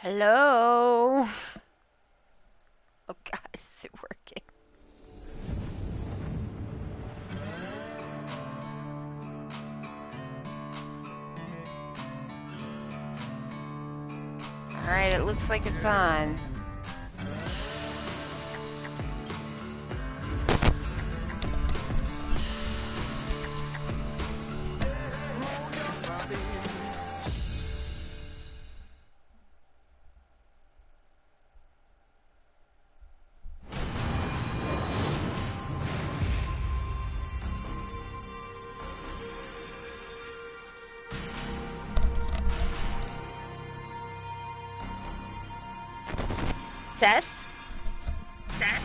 Hello? Oh god, is it working? Alright, it looks like it's on. Test? Test?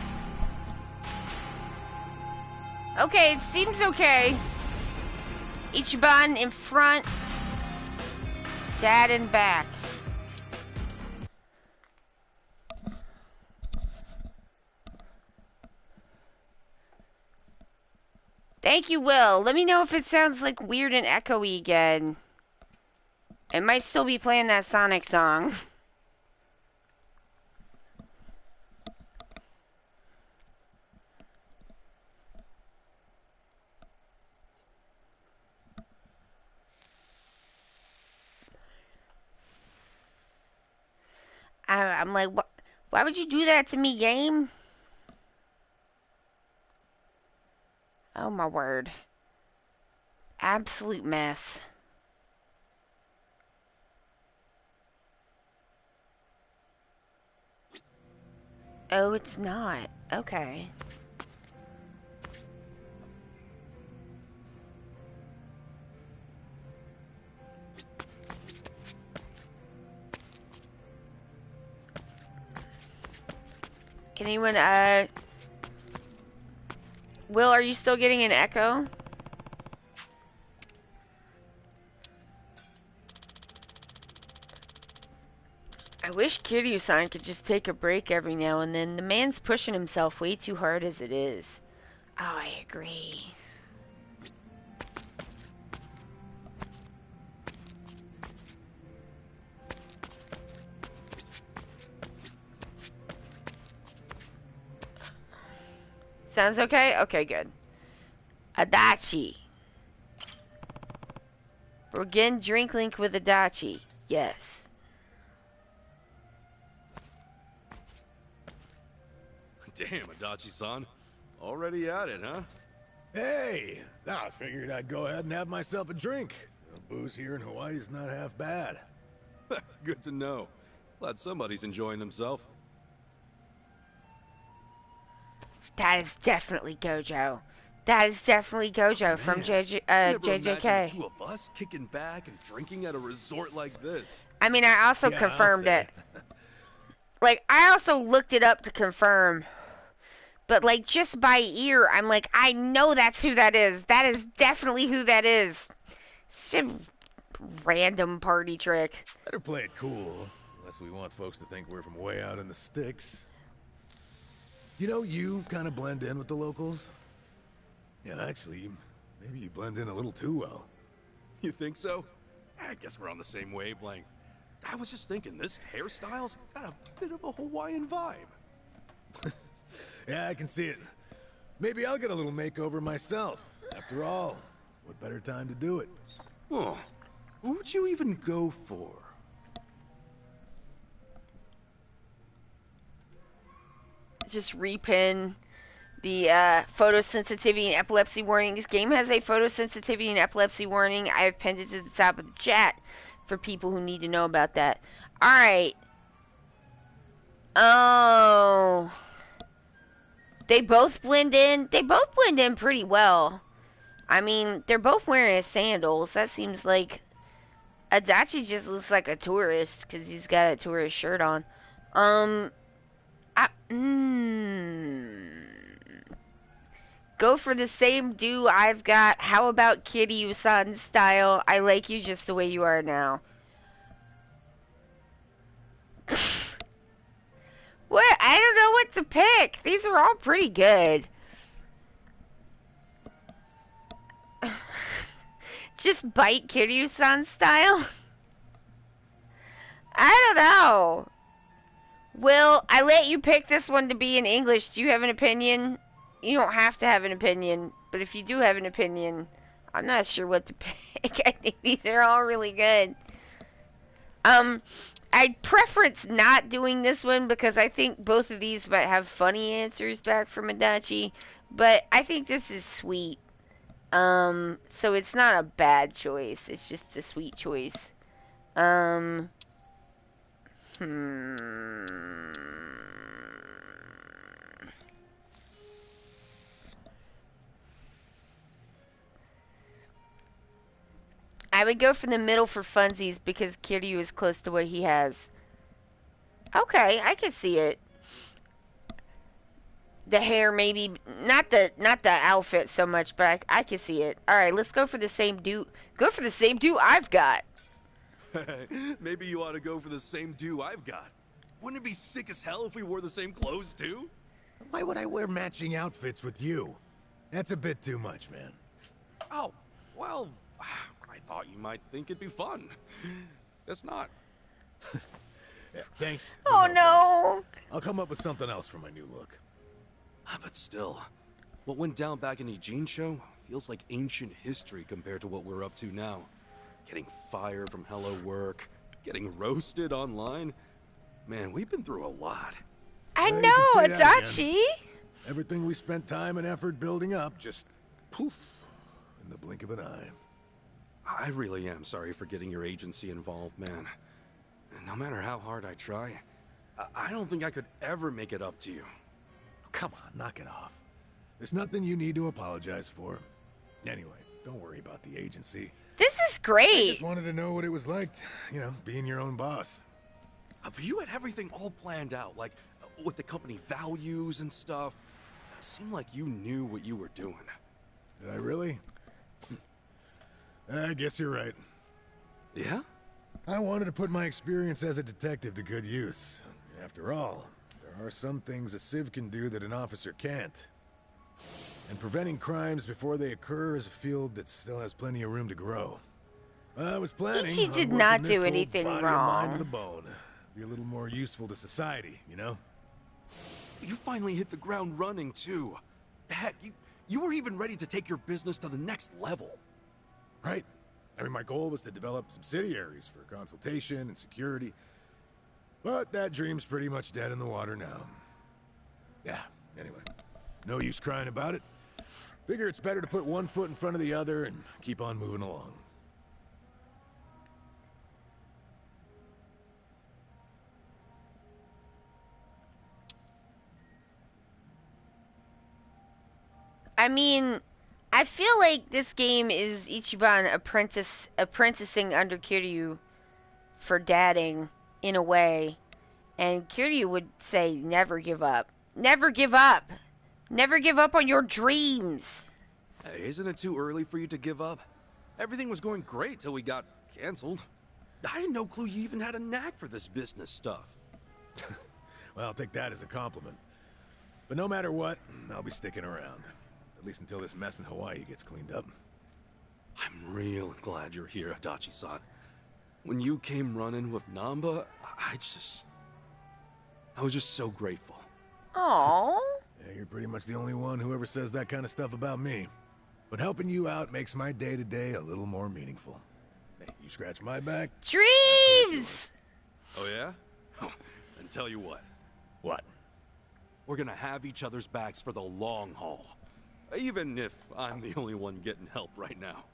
Okay, it seems okay. Ichiban in front. Dad in back. Thank you, Will. Let me know if it sounds like weird and echoey again. It might still be playing that Sonic song. I'm like, what? Why would you do that to me, game? Oh my word. Absolute mess. Oh, it's not. Okay. Can anyone, Will, are you still getting an echo? I wish Kiryu-san could just take a break every now and then. The man's pushing himself way too hard as it is. Oh, I agree. Sounds okay? Okay, good. Adachi. We're getting Drink Link with Adachi. Yes. Damn, Adachi-san. Already at it, huh? Hey! I figured I'd go ahead and have myself a drink. The booze here in Hawaii is not half bad. Good to know. Glad somebody's enjoying themselves. That is definitely Gojo. That is definitely Gojo from JJK. Never imagined the two of us kicking back and drinking at a resort like this. I mean, I also confirmed it. Like, I also looked it up to confirm. But, like, just by ear, I'm like, I know that's who that is. That is definitely who that is. Some random party trick. Better play it cool, unless we want folks to think we're from way out in the sticks. You know, you kind of blend in with the locals. Yeah, actually, maybe you blend in a little too well. You think so? I guess we're on the same wavelength. I was just thinking, this hairstyle's got a bit of a Hawaiian vibe. Yeah, I can see it. Maybe I'll get a little makeover myself. After all, what better time to do it? Oh, who would you even go for? Just repin the photosensitivity and epilepsy warning. This game has a photosensitivity and epilepsy warning. I have pinned it to the top of the chat for people who need to know about that. Alright. Oh. They both blend in. They both blend in pretty well. I mean, they're both wearing sandals. That seems like... Adachi just looks like a tourist because he's got a tourist shirt on. Go for the same do I've got. How about Kiryu-san style? I like you just the way you are now. What? I don't know what to pick. These are all pretty good. Just bite Kiryu-san style? I don't know. Will, I let you pick this one to be in English. Do you have an opinion? You don't have to have an opinion, but if you do have an opinion, I'm not sure what to pick. I think these are all really good. I'd preference not doing this one because I think both of these might have funny answers back from Adachi, but I think this is sweet. So it's not a bad choice. It's just a sweet choice. I would go for the middle for funsies because Kiryu is close to what he has. Okay, I can see it. The hair maybe not the outfit so much, but I can see it. All right, let's go for the same do. Go for the same do I've got. Maybe you ought to go for the same do I've got. Wouldn't it be sick as hell if we wore the same clothes too? Why would I wear matching outfits with you? That's a bit too much, man. Oh, well, I thought you might think it'd be fun. It's not. Yeah, thanks. Oh no. Thanks. I'll come up with something else for my new look. But still, what went down back in Eugene show feels like ancient history compared to what we're up to now. Getting fired from Hello Work, getting roasted online. Man, we've been through a lot. I know, Adachi. Everything we spent time and effort building up just poof in the blink of an eye. I really am sorry for getting your agency involved, man. And no matter how hard I try, I don't think I could ever make it up to you. Come on, knock it off. There's nothing you need to apologize for. Anyway, don't worry about the agency. This is great. I just wanted to know what it was like, being your own boss. But you had everything all planned out, like with the company values and stuff. It seemed like you knew what you were doing. Did I really? I guess you're right. Yeah? I wanted to put my experience as a detective to good use. After all, there are some things a civ can do that an officer can't. And preventing crimes before they occur is a field that still has plenty of room to grow. I was planning She on did working not this do old anything body wrong. and mind to the bone. Be a little more useful to society, you know? You finally hit the ground running, too. Heck, you were even ready to take your business to the next level. Right. I mean, my goal was to develop subsidiaries for consultation and security. But that dream's pretty much dead in the water now. Yeah, anyway. No use crying about it. Figure it's better to put one foot in front of the other and keep on moving along. I mean, I feel like this game is Ichiban apprenticing under Kiryu for dadding in a way. And Kiryu would say, never give up. Never give up. Never give up on your dreams. Hey, isn't it too early for you to give up? Everything was going great till we got canceled. I had no clue you even had a knack for this business stuff. Well, I'll take that as a compliment. But no matter what, I'll be sticking around. At least until this mess in Hawaii gets cleaned up. I'm real glad you're here, Adachi-san. When you came running with Namba, I was just so grateful. Aww. Yeah, you're pretty much the only one who ever says that kind of stuff about me. But helping you out makes my day-to-day a little more meaningful. Hey, you scratch my back. Dreams! Oh, yeah? And tell you what. What? We're gonna have each other's backs for the long haul. Even if I'm the only one getting help right now.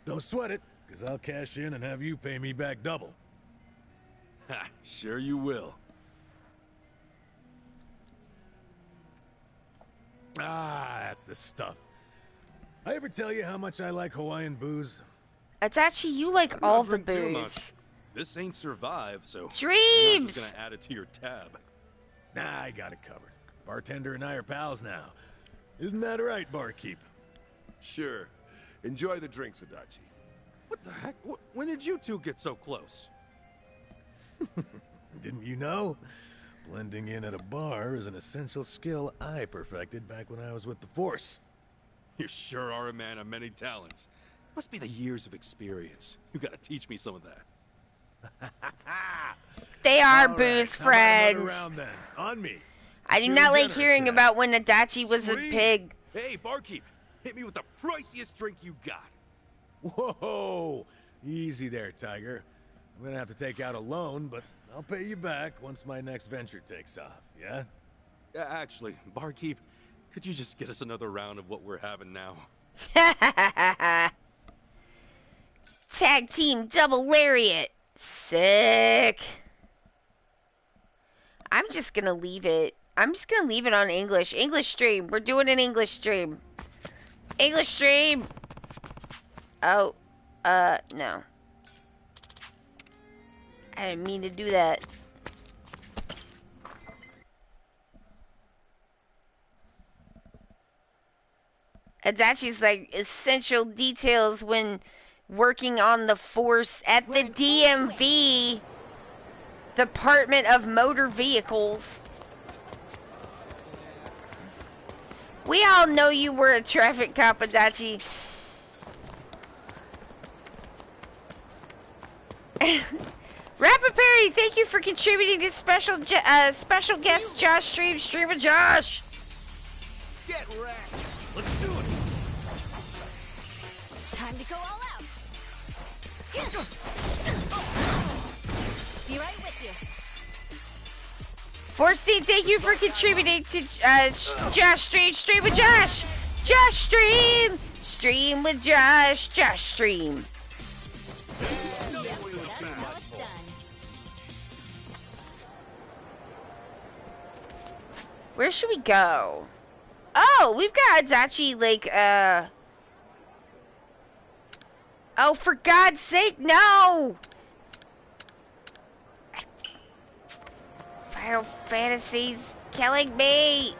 Don't sweat it, because I'll cash in and have you pay me back double. Ha, sure you will. Ah, that's the stuff. I ever tell you how much I like Hawaiian booze? Adachi, you like I'm all not the drink too booze. much. This ain't Survive, so Dreams! I'm not just gonna add it to your tab. Nah, I got it covered. Bartender and I are pals now. Isn't that right, barkeep? Sure. Enjoy the drinks, Adachi. What the heck? When did you two get so close? Didn't you know? Blending in at a bar is an essential skill I perfected back when I was with the Force. You sure are a man of many talents. Must be the years of experience. You gotta teach me some of that. They are All Boo's right, how about another friends. round then? On me. I do Feeling not like generous hearing today. about when Adachi was a Sweet. pig. Hey, barkeep, hit me with the priciest drink you got. Whoa! Easy there, Tiger. I'm gonna have to take out a loan, but I'll pay you back once my next venture takes off, yeah? Actually, barkeep, could you just get us another round of what we're having now? Tag team double lariat. Sick. I'm just gonna leave it. I'm just gonna leave it on English. English stream. We're doing an English stream. English stream. Oh, no. I didn't mean to do that. Adachi's like essential details when working on the force at the DMV, Department of Motor Vehicles. We all know you were a traffic cop, Adachi. Rapid Perry, thank you for contributing to special guest Josh stream with Josh. Get wrecked! Let's do it! Time to go all out. Be right with you. Forstine, thank you for contributing to Josh stream with Josh. Josh stream with Josh stream. Yep, that's how it's done. Where should we go? Oh, we've got Adachi, like, oh, for God's sake, no! Final Fantasy's killing me!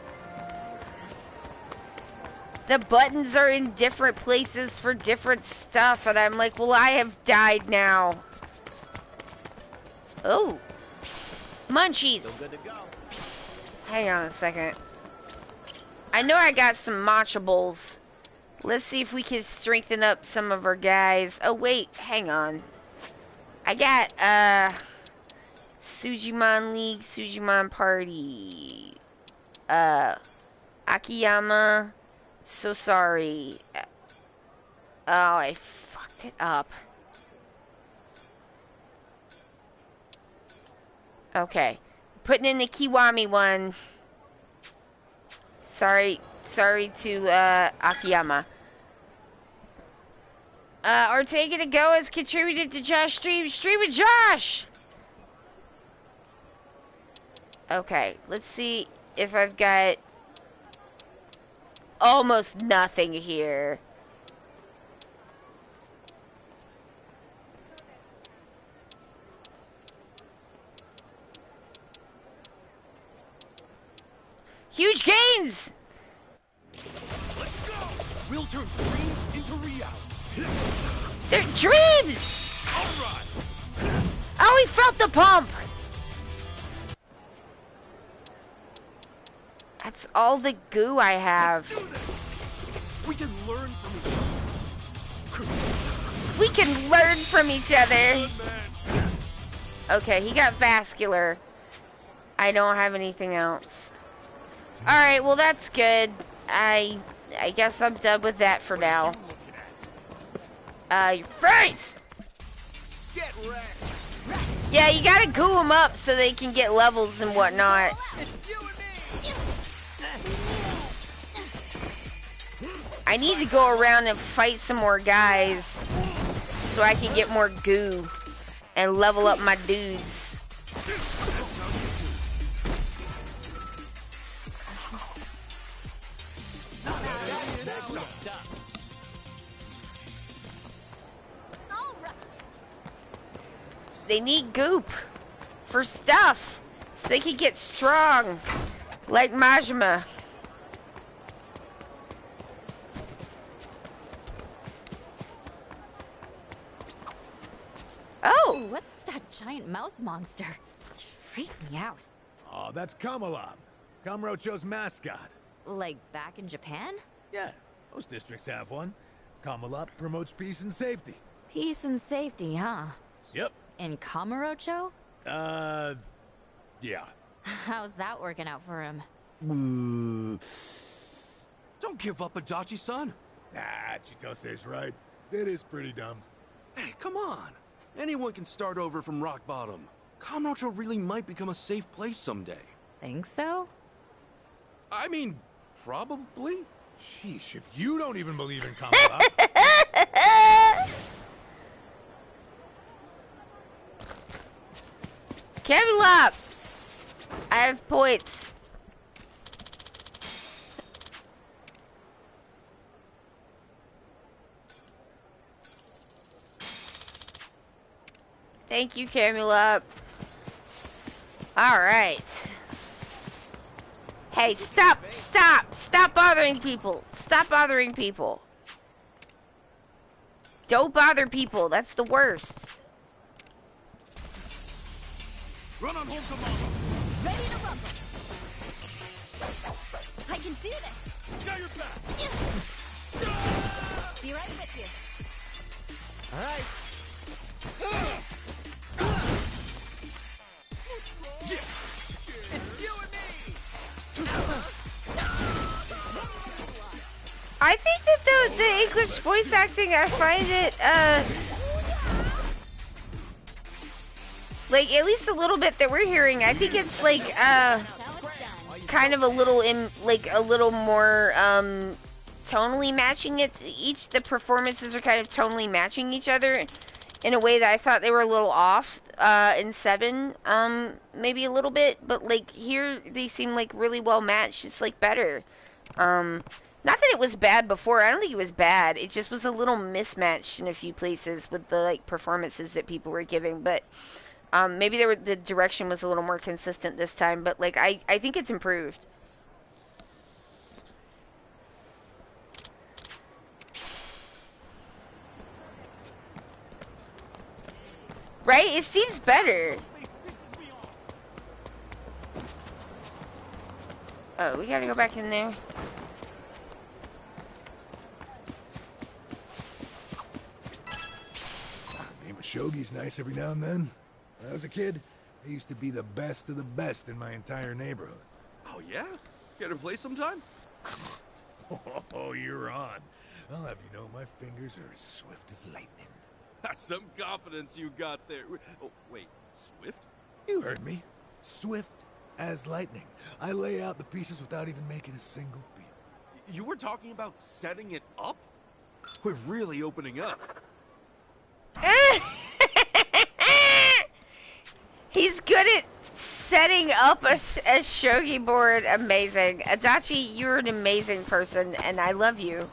The buttons are in different places for different stuff, and I'm like, well, I have died now. Oh. Munchies! Good to go. Hang on a second. I know I got some matcha bowls. Let's see if we can strengthen up some of our guys. Oh, wait. Hang on. I got, Sujimon League, Sujimon Party. Akiyama. So sorry. Oh, I fucked it up. Okay. Putting in the Kiwami one. Sorry to, Akiyama. Ortega to Go has contributed to Josh stream with Josh! Okay, let's see if I've got almost nothing here. Huge gains! Let's go! We'll turn dreams into reality. They're dreams! Alright! Oh, he felt the pump! That's all the goo I have. Let's do this! We can learn from each other. We can learn from each other. Good man. Okay, he got vascular. I don't have anything else. Alright, well that's good. I guess I'm done with that for now. Your face! Get wrecked! Yeah, you gotta goo them up so they can get levels and whatnot. It's you and me! I need to go around and fight some more guys so I can get more goo and level up my dudes. That's how you do. All right. They need goop for stuff so they can get strong like Majima. Oh! Ooh, what's that giant mouse monster? It freaks me out. Oh, that's Kamalab, Kamurocho's mascot. Like back in Japan? Yeah, most districts have one. Kamalab promotes peace and safety. Peace and safety, huh? Yep, In Kamurocho? Yeah. How's that working out for him? Don't give up, Adachi-san. Nah, Chitose's right. It is pretty dumb. Hey, come on. Anyone can start over from rock bottom. Kamurocho really might become a safe place someday. Think so? I mean, probably. Sheesh, if you don't even believe in Kamala. Kevin Lop! I have points. Thank you, Camula. Alright. Hey, stop bothering people. Stop bothering people. Don't bother people, that's the worst. Run on home, Kamala. Ready to rumble. I can do this. Got your back. Be right with you. All right. It's you and me. I think that the English voice acting, I find it, like, at least a little bit that we're hearing, I think it's, like, kind of a little, a little more, tonally matching the performances are kind of tonally matching each other in a way that I thought they were a little off, in 7, maybe a little bit, but, like, here they seem, like, really well matched, it's, like, better, not that it was bad before, I don't think it was bad, it just was a little mismatched in a few places with the, like, performances that people were giving, but, maybe the direction was a little more consistent this time, but, like, I think it's improved. Right? It seems better. Oh, we gotta go back in there. Game of shogi's nice every now and then. When I was a kid, I used to be the best of the best in my entire neighborhood. Oh, yeah? Get to play sometime? Oh, you're on. I'll have you know my fingers are as swift as lightning. That's some confidence you got there. Oh, wait, Swift? You heard me. Swift as lightning. I lay out the pieces without even making a single beat. You were talking about setting it up? We're really opening up. He's good at setting up a shogi board. Amazing. Adachi, you're an amazing person, and I love you.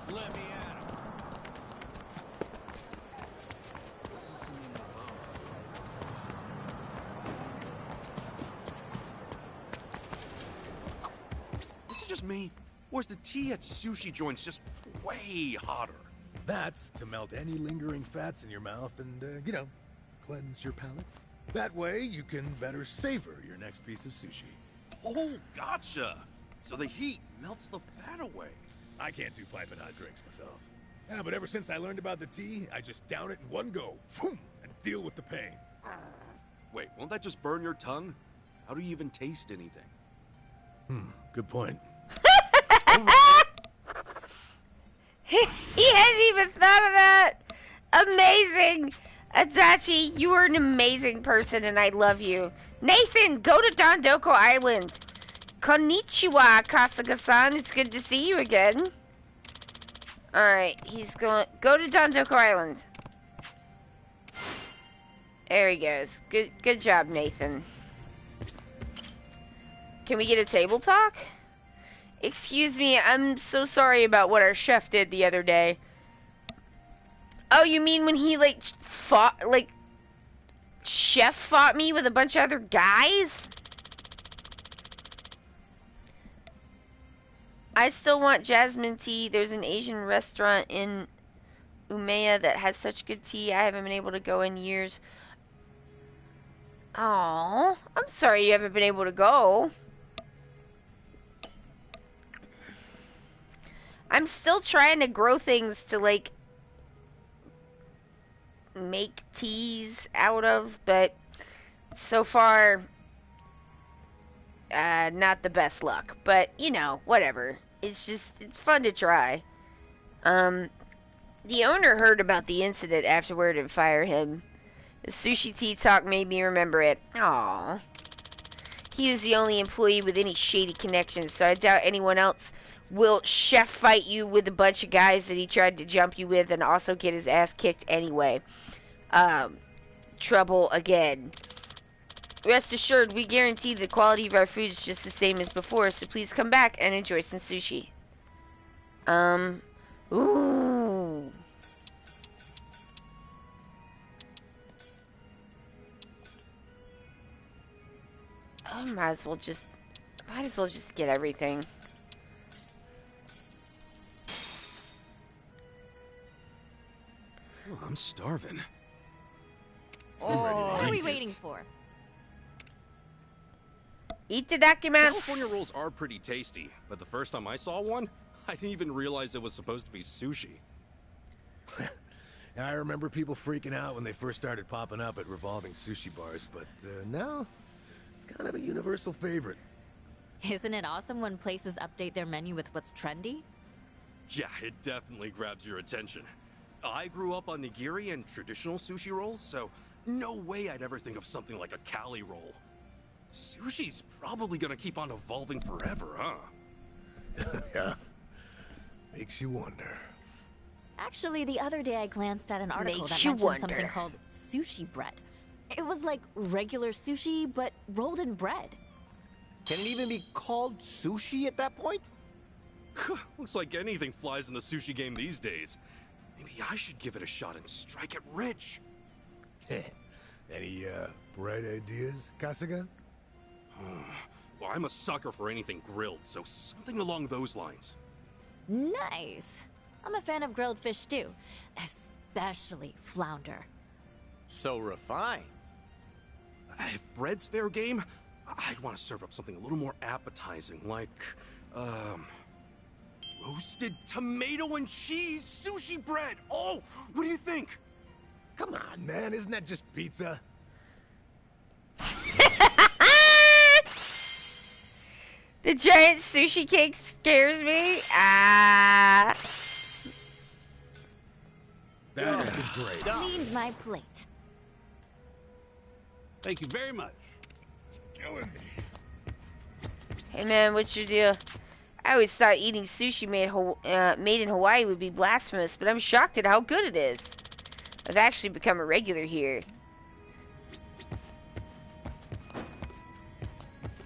Is it just me? Or is the tea at sushi joints just way hotter? That's to melt any lingering fats in your mouth and, you know, cleanse your palate. That way, you can better savor your next piece of sushi. Oh, gotcha! So the heat melts the fat away. I can't do piping hot drinks myself. Yeah, but ever since I learned about the tea, I just down it in one go, boom, and deal with the pain. Wait, won't that just burn your tongue? How do you even taste anything? Good point. He hadn't even thought of that. Amazing. Adachi, you are an amazing person, and I love you. Nathan, go to Dondoko Island. Konnichiwa, Kasuga-san. It's good to see you again. Alright, he's going... Go to Dondoko Island. There he goes. Good job, Nathan. Can we get a table talk? Excuse me, I'm so sorry about what our chef did the other day. Oh, you mean when he, like, chef fought me with a bunch of other guys? I still want jasmine tea. There's an Asian restaurant in Umeya that has such good tea. I haven't been able to go in years. Oh, I'm sorry you haven't been able to go. I'm still trying to grow things to, like, make teas out of, but so far, not the best luck. But, you know, whatever. It's fun to try. The owner heard about the incident afterward and fired him. The sushi tea talk made me remember it. Aww. He was the only employee with any shady connections, so I doubt anyone else will chef fight you with a bunch of guys that he tried to jump you with and also get his ass kicked anyway. Trouble again. Rest assured, we guarantee the quality of our food is just the same as before, so please come back and enjoy some sushi. Ooh. I might as well just get everything. Oh, I'm starving. What are we waiting for? Eat the documents. California rolls are pretty tasty, but the first time I saw one, I didn't even realize it was supposed to be sushi. I remember people freaking out when they first started popping up at revolving sushi bars, but now it's kind of a universal favorite. Isn't it awesome when places update their menu with what's trendy? Yeah, it definitely grabs your attention. I grew up on nigiri and traditional sushi rolls, so no way I'd ever think of something like a Cali roll. Sushi's probably gonna keep on evolving forever, huh? Yeah. Makes you wonder. Actually, the other day I glanced at an article Makes that you mentioned something wonder. called sushi bread. It was like regular sushi, but rolled in bread. Can it even be called sushi at that point? Looks like anything flies in the sushi game these days. Maybe I should give it a shot and strike it rich. Any bright ideas, Kasuga? Well, I'm a sucker for anything grilled, so something along those lines. Nice. I'm a fan of grilled fish too, especially flounder. So refined. If bread's fair game, I'd want to serve up something a little more appetizing, like, roasted tomato and cheese sushi bread. Oh, what do you think? Come on, man, isn't that just pizza? The giant sushi cake scares me. Ah. That is great. Cleaned my plate. Thank you very much. It's killing me. Hey man, what's your deal? I always thought eating sushi made in Hawaii would be blasphemous, but I'm shocked at how good it is. I've actually become a regular here.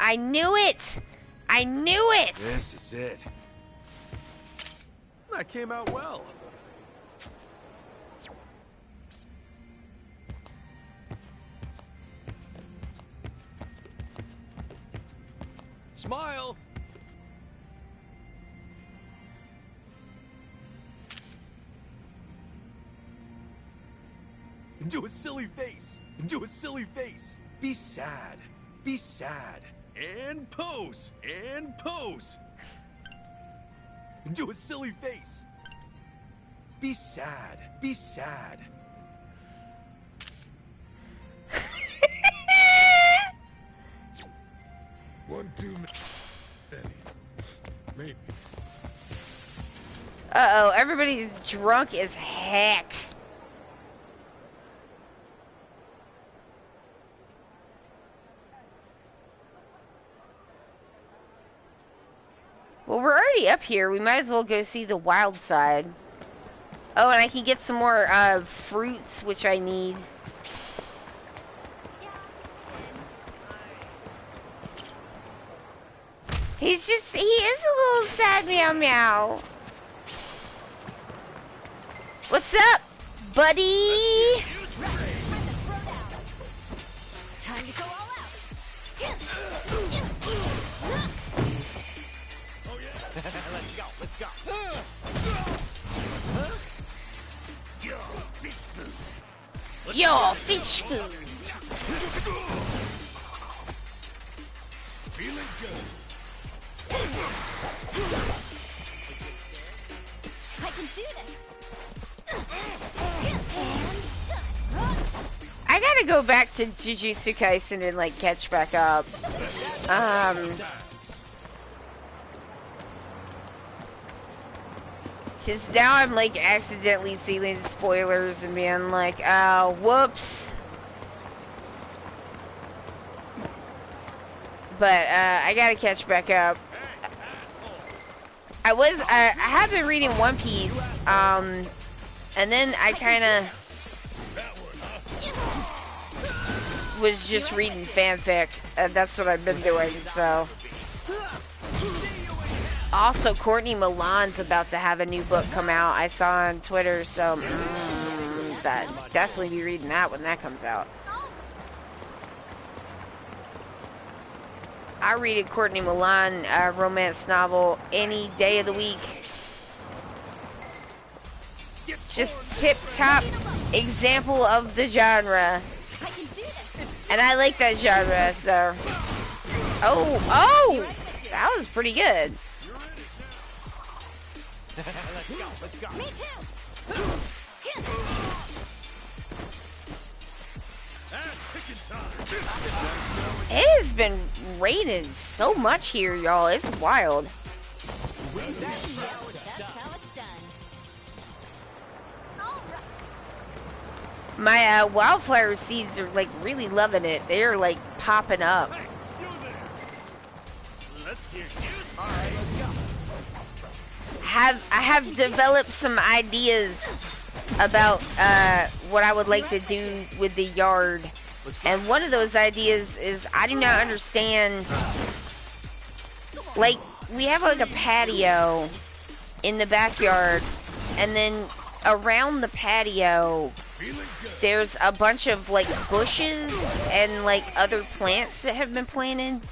I knew it! I knew it! This is it. That came out well. Smile! Do a silly face! Do a silly face! Be sad! Be sad! And pose! And pose! Do a silly face! Be sad! Be sad! One too many. Maybe. Uh-oh, everybody's drunk as heck. Well, we're already up here. We might as well go see the wild side. Oh, and I can get some more fruits, which I need. He is a little sad meow meow. What's up, buddy? Time to go all out. Let's go, let's go. Your fish food. Feeling good. I can do this. gotta go back to Jujutsu Kaisen and like catch back up. Cause now I'm like accidentally seeing spoilers and being like, oh, whoops. But I gotta catch back up. I have been reading One Piece, and then I kinda was just reading fanfic, and that's what I've been doing, so. Also, Courtney Milan's about to have a new book come out, I saw on Twitter, so that definitely be reading that when that comes out. I read a Courtney Milan romance novel any day of the week. Just tip-top example of the genre. And I like that genre, so. Oh! That was pretty good. Let's go. Me too. It has been raining so much here, y'all. It's wild. That's how it's done. All right. My wildflower seeds are like really loving it. They are like popping up. I have developed some ideas about what I would like to do with the yard. And one of those ideas is I do not understand, like, we have like a patio in the backyard, and then around the patio there's a bunch of like bushes and like other plants that have been planted.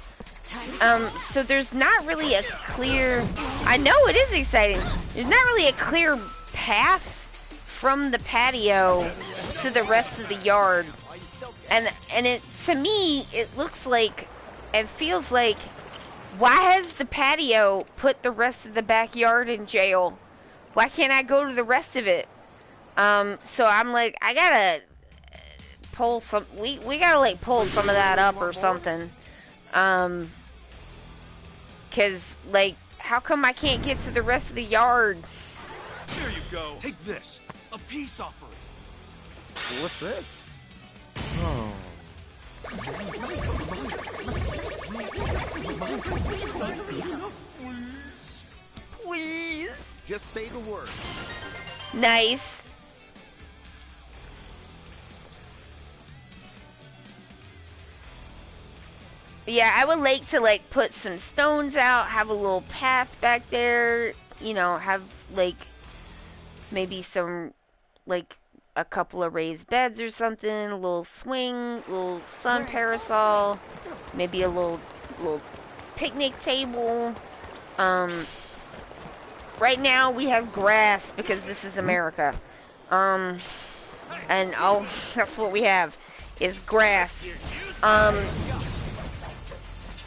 So there's not really a clear, I know it is exciting, there's not really a clear path from the patio to the rest of the yard. And it, to me, it looks like, it feels like, why has the patio put the rest of the backyard in jail? Why can't I go to the rest of it? So I'm like, I gotta pull some, we gotta like pull some of that up or something. Cause like, how come I can't get to the rest of the yard? Here you go. Take this. A peace offering. What's this? Oh. Please. Just say the word. Nice. Yeah, I would like to like put some stones out, have a little path back there, you know, have like maybe some like a couple of raised beds or something, a little swing, little sun parasol, maybe a little picnic table. Right now we have grass because this is America. And oh, that's what we have is grass.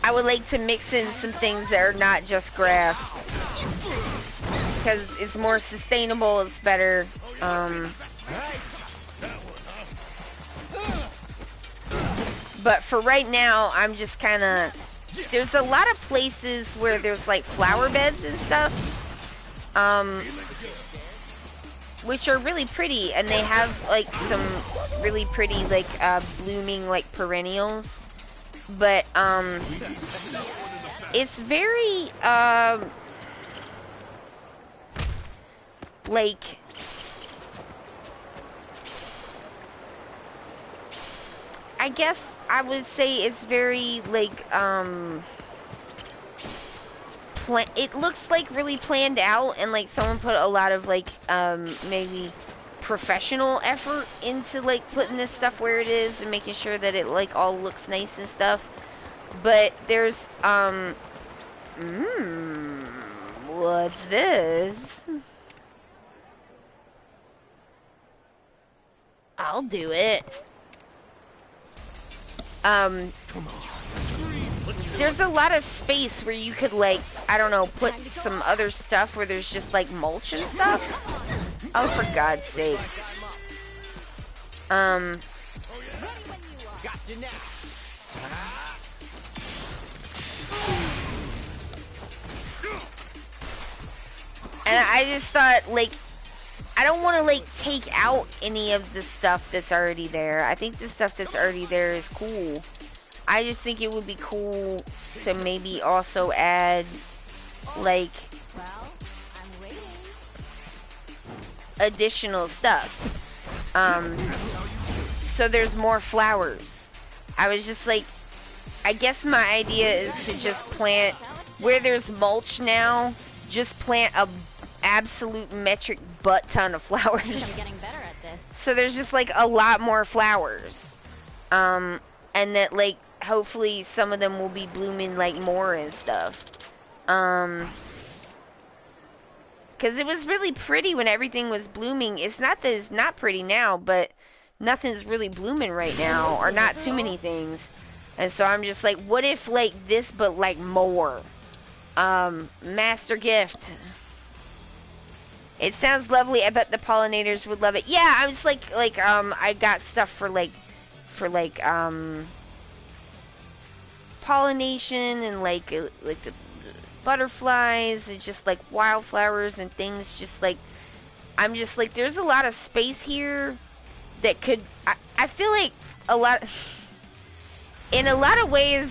I would like to mix in some things that are not just grass because it's more sustainable, it's better. But for right now, I'm just kind of, there's a lot of places where there's like flower beds and stuff, which are really pretty, and they have like some really pretty like blooming like perennials, but it's very like, I guess I would say it's very like it looks like really planned out, and like someone put a lot of like maybe professional effort into like putting this stuff where it is and making sure that it like all looks nice and stuff. But there's what's this? I'll do it. There's a lot of space where you could like, I don't know, put some other stuff where there's just like mulch and stuff. Oh, for God's sake. you now. And I just thought, like, I don't want to, like, take out any of the stuff that's already there. I think the stuff that's already there is cool. I just think it would be cool to maybe also add, like, Well, I'm waiting. additional stuff. So there's more flowers. I was just like, I guess my idea is to just plant, where there's mulch now, just plant a absolute metric butt ton of flowers. I'm getting better at this. So there's just like a lot more flowers. And that, like, hopefully some of them will be blooming like more and stuff. Cause it was really pretty when everything was blooming. It's not that it's not pretty now, but nothing's really blooming right now, or not too many things. And so I'm just like, what if like this, but like more? Master gift. It sounds lovely. I bet the pollinators would love it. Yeah, I was like, I got stuff for pollination and like the butterflies and just like wildflowers and things. Just like, I'm just like, there's a lot of space here that could, I feel like in a lot of ways,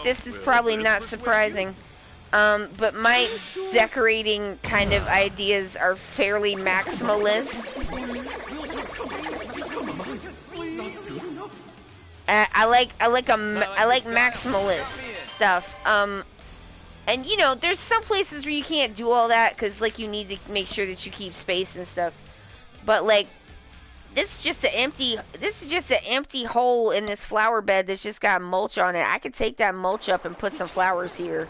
this is probably not surprising, but my decorating kind of ideas are fairly maximalist. I like maximalist stuff. And you know, there's some places where you can't do all that because like you need to make sure that you keep space and stuff. But like, this is just an empty hole in this flower bed that's just got mulch on it. I could take that mulch up and put some flowers here.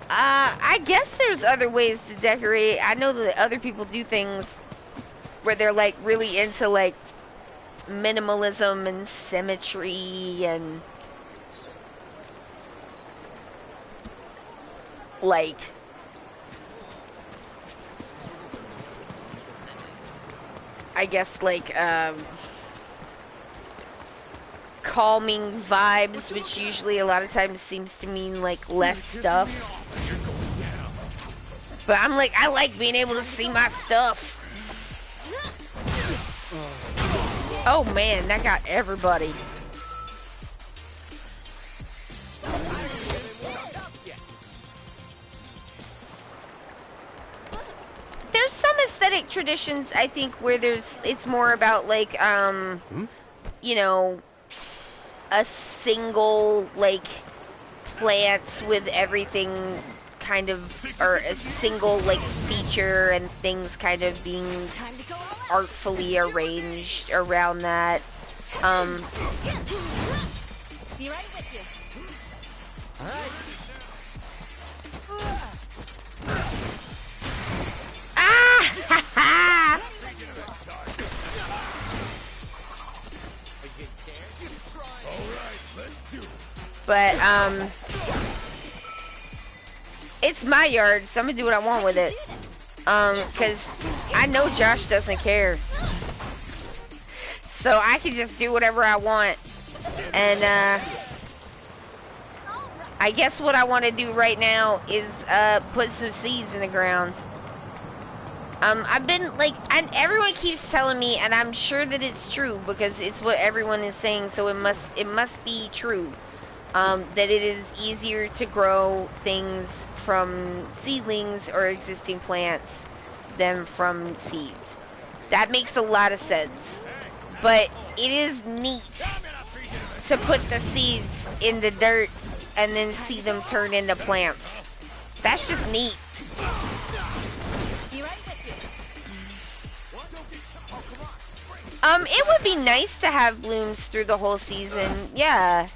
I guess there's other ways to decorate. I know that other people do things where they're like really into like minimalism and symmetry and like I guess like calming vibes, which usually a lot of times seems to mean like less stuff. But I'm like, I like being able to see my stuff. Oh man, that got everybody. There's some aesthetic traditions, I think, where it's more about like, you know, a single like plant with everything kind of, or a single like feature and things kind of being artfully arranged around that. Be right with you. All right. Ah! But it's my yard, so I'm gonna do what I want with it. Cause I know Josh doesn't care, so I can just do whatever I want. And I guess what I want to do right now is put some seeds in the ground. I've been like, and everyone keeps telling me, and I'm sure that it's true because it's what everyone is saying, so it must be true. That it is easier to grow things from seedlings or existing plants than from seeds. That makes a lot of sense. But it is neat to put the seeds in the dirt and then see them turn into plants. That's just neat. It would be nice to have blooms through the whole season. Yeah.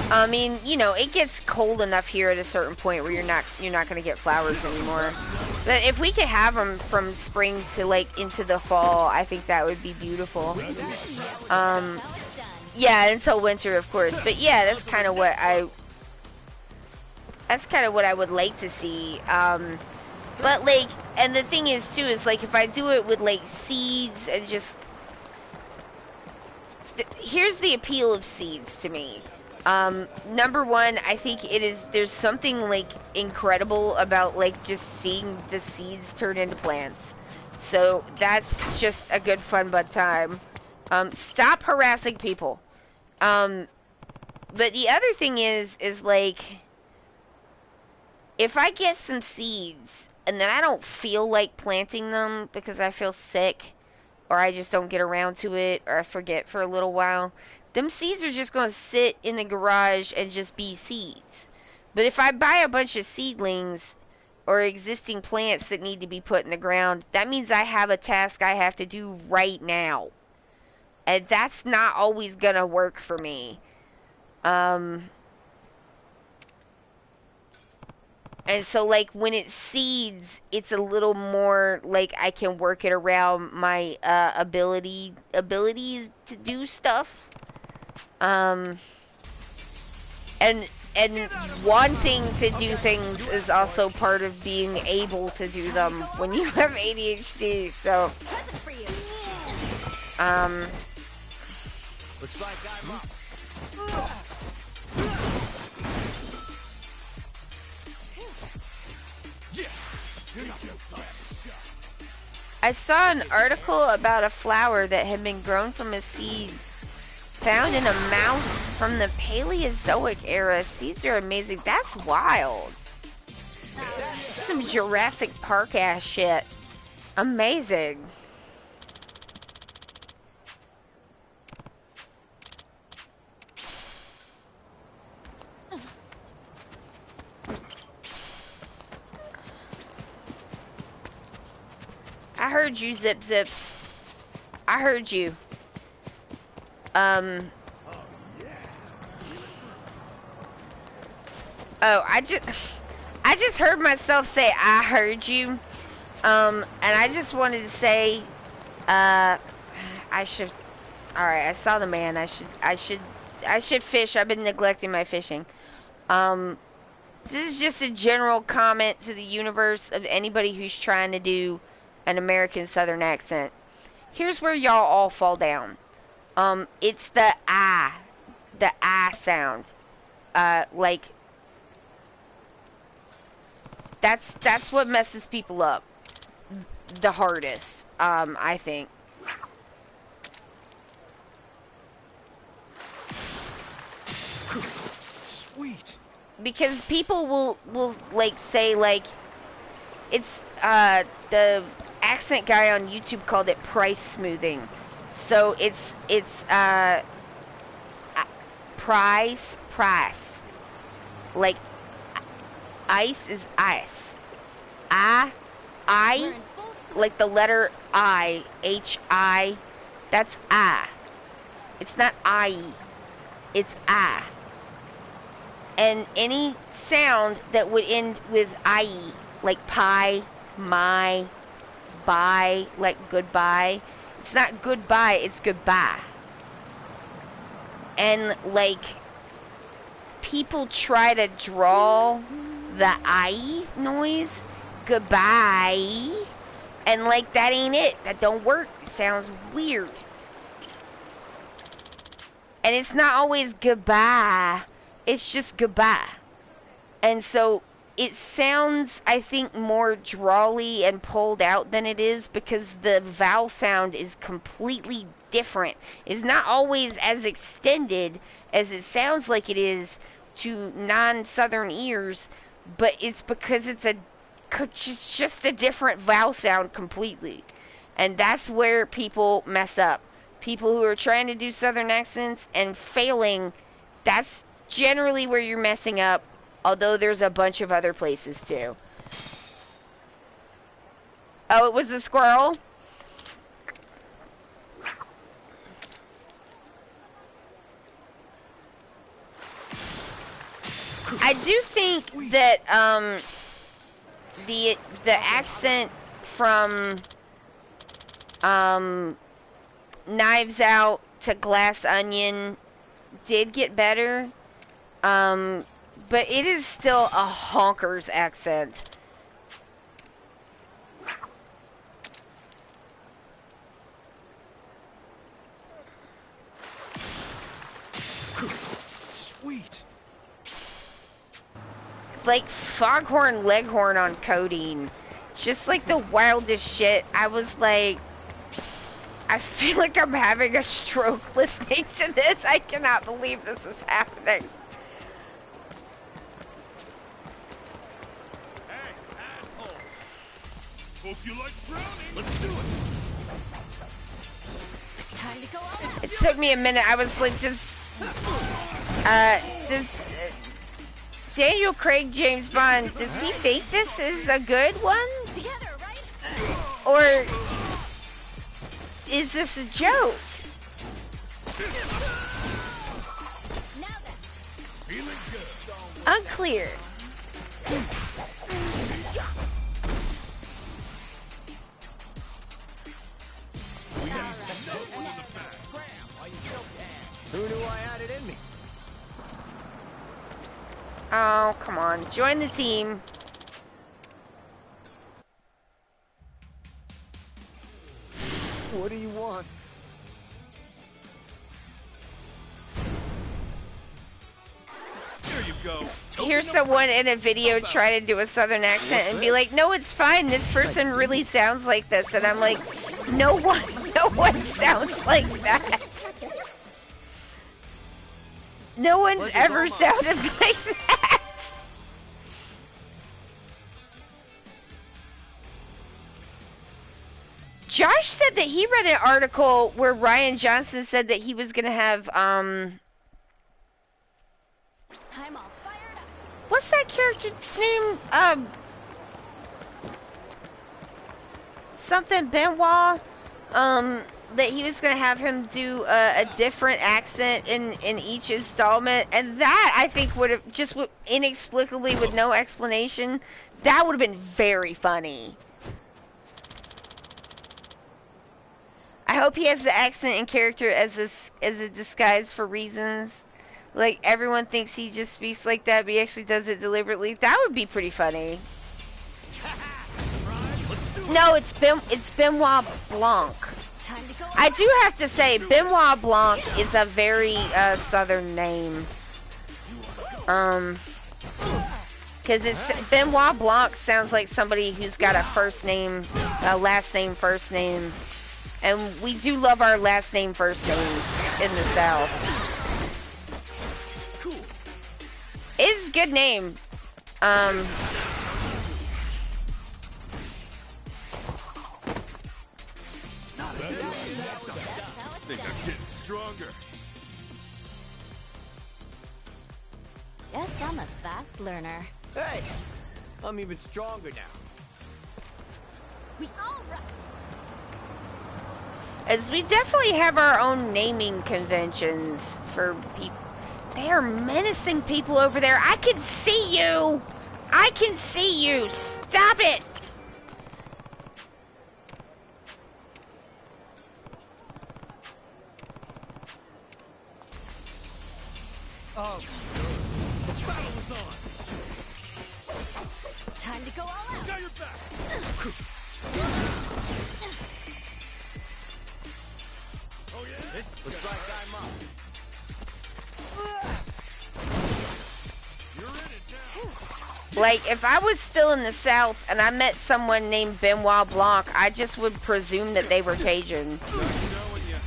I mean, you know, it gets cold enough here at a certain point where you're not gonna get flowers anymore. But if we could have them from spring to like into the fall, I think that would be beautiful. Yeah, until winter, of course. But yeah, that's kind of what I would like to see. But like, and the thing is too is like if I do it with like seeds and just here's the appeal of seeds to me. Number one, I think there's something like incredible about like just seeing the seeds turn into plants. So that's just a good fun bud time. Stop harassing people. But the other thing is like if I get some seeds and then I don't feel like planting them because I feel sick or I just don't get around to it or I forget for a little while, them seeds are just going to sit in the garage and just be seeds. But if I buy a bunch of seedlings or existing plants that need to be put in the ground, that means I have a task I have to do right now. And that's not always going to work for me. And so, like, when it's seeds, it's a little more, like, I can work it around my, abilities to do stuff. And wanting to do things is also part of being able to do them when you have ADHD, so, Looks like I'm up. I saw an article about a flower that had been grown from a seed found in a mouse from the Paleozoic era. Seeds are amazing. That's wild. Some Jurassic Park ass shit. Amazing. I heard you, Zip Zips. I heard you. Oh, I just heard myself say I heard you. And I just wanted to say, I should. All right, I saw the man. I should fish. I've been neglecting my fishing. This is just a general comment to the universe of anybody who's trying to do an American Southern accent. Here's where y'all all fall down. It's the I sound. Like that's what messes people up the hardest. I think. Sweet. Because people will like say like it's the accent guy on YouTube called it price smoothing. So it's price like ice is ice. I like the letter I, H-I, that's I. It's not I, it's I. And any sound that would end with IE, like pie, my, bye, like goodbye, it's not goodbye, it's goodbye. And like people try to draw the IE noise, goodbye, and like that ain't it. That don't work. It sounds weird. And it's not always goodbye. It's just goodbye. And so it sounds, I think, more drawly and pulled out than it is because the vowel sound is completely different. It's not always as extended as it sounds like it is to non-Southern ears, but it's because it's just a different vowel sound completely. And that's where people mess up. People who are trying to do Southern accents and failing, that's generally where you're messing up, although there's a bunch of other places too. Oh, it was the squirrel? I do think that the accent from Knives Out to Glass Onion did get better. But it is still a honker's accent. like foghorn leghorn on codeine. Just like the wildest shit. I was like, I feel like I'm having a stroke listening to this. I cannot believe this is happening. Hey, asshole! Hope you like brownies. Let's do it. Time to go all out. It took me a minute. I was like, does Daniel Craig James Bond, does he think this is a good one? Together, right? Or is this a joke? Now then. Feeling good. Unclear. Who knew I had it in me? Oh, come on. Join the team. What do you want? There you go. Hear someone in a video try to do a southern accent and be like, no, it's fine. This person really sounds like this. And I'm like, no one sounds like that. No one's ever sounded like that. Josh said that he read an article where Ryan Johnson said that he was gonna have I'm all fired up. what's that character's name? Something Benoit. That he was gonna have him do a different accent in each installment, and that I think would have just inexplicably with no explanation. That would have been very funny. I hope he has the accent and character as a disguise for reasons. Like everyone thinks he just speaks like that, but he actually does it deliberately. That would be pretty funny. No, it's Benoit Blanc. Time to go. I do have to say, Benoit Blanc is a very southern name. Because Benoit Blanc sounds like somebody who's got a first name, last name, first name. And we do love our last name, first names in the South. Cool. It's a good name. I think I'm getting stronger. Yes, I'm a fast learner. Hey, I'm even stronger now. We all right. As we definitely have our own naming conventions for people. They are menacing people over there. I can see you. I can see you. Stop it. Oh, The battle is on. Time to go all out. Got your back. Oh yeah. this looks like I'm up. You're in it now. Like, if I was still in the South and I met someone named Benoit Blanc, I just would presume that they were Cajun. Not knowing ya.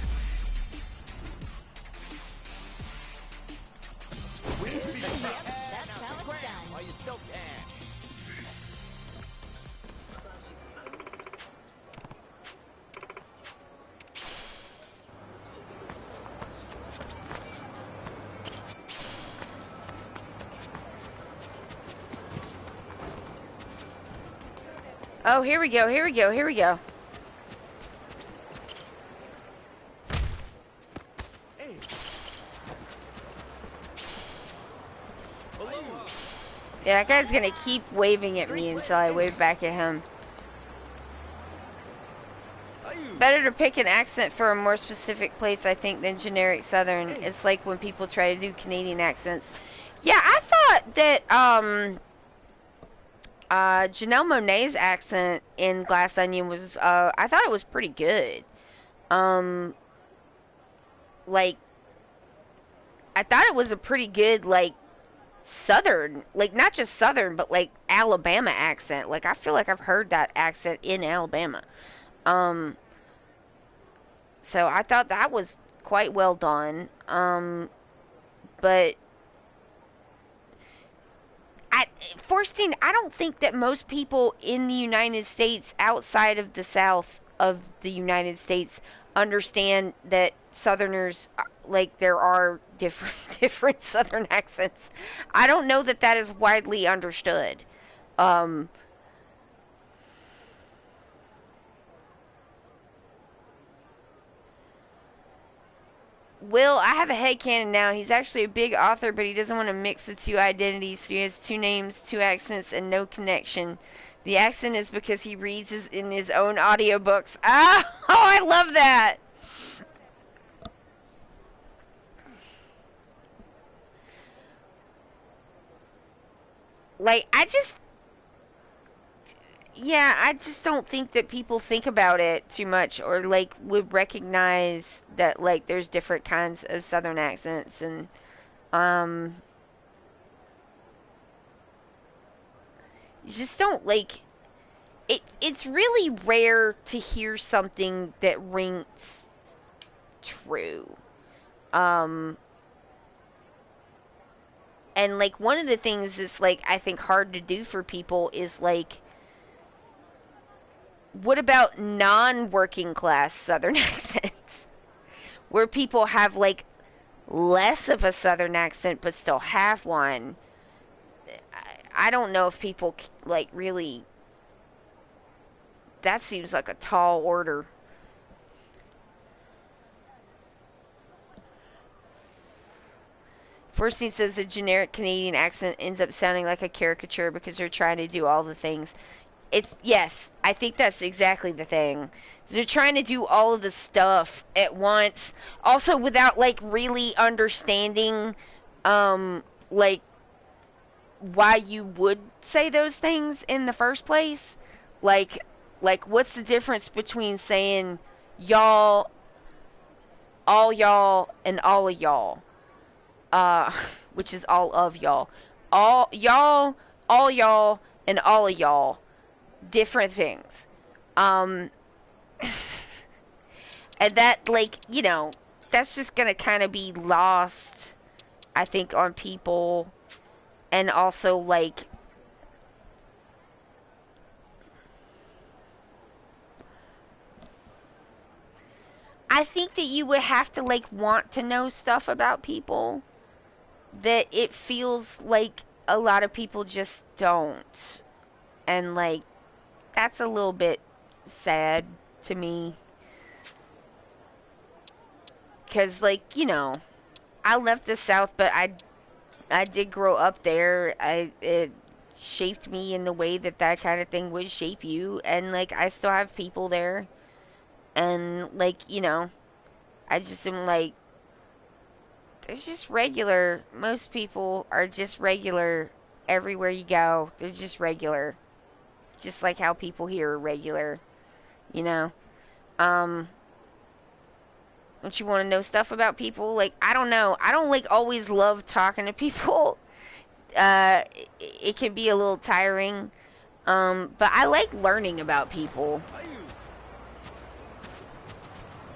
That's how it's done. While you still can. Oh, here we go, here we go, here we go. Hey. Yeah, that guy's gonna keep waving at me until I wave back at him. Better to pick an accent for a more specific place, I think, than generic Southern. It's like when people try to do Canadian accents. Yeah, I thought that, Janelle Monáe's accent in Glass Onion was, I thought it was pretty good. Like, I thought it was a pretty good, like, Southern, like not just Southern, but like Alabama accent. Like I feel like I've heard that accent in Alabama. Um, so I thought that was quite well done. But Forstein, I don't think that most people in the United States, outside of the South of the United States, understand that Southerners, like there are different Southern accents. I don't know that that is widely understood. Um, Will, I have a headcanon now. He's actually a big author, but he doesn't want to mix the two identities, so he has two names, two accents, and no connection. The accent is because he reads in his own audiobooks. Ah, oh, I love that. Like, I just don't think that people think about it too much or, like, would recognize that, like, there's different kinds of Southern accents and, you just don't, like, it's really rare to hear something that rings true. And like one of the things that's like I think hard to do for people is like, what about non-working class Southern accents? Where people have like less of a Southern accent but still have one. I don't know if people like really. That seems like a tall order. First, he says the generic Canadian accent ends up sounding like a caricature because they're trying to do all the things. Yes, I think that's exactly the thing. They're trying to do all of the stuff at once, also without like really understanding, like why you would say those things in the first place. Like what's the difference between saying y'all, all y'all, and all of y'all? Which is all of y'all. All y'all, and all of y'all. Different things. And that, like, you know, that's just gonna kind of be lost, I think, on people. And also, like, I think that you would have to, like, want to know stuff about people that it feels like a lot of people just don't. And, like, that's a little bit sad to me. Because, like, you know, I left the South, but I did grow up there. It shaped me in the way that kind of thing would shape you. And, like, I still have people there. And, like, you know, I just am like, it's just regular. Most people are just regular everywhere you go. They're just regular. Just like how people here are regular, you know. Don't you want to know stuff about people? Like, I don't know. I don't like always love talking to people. It can be a little tiring. But I like learning about people.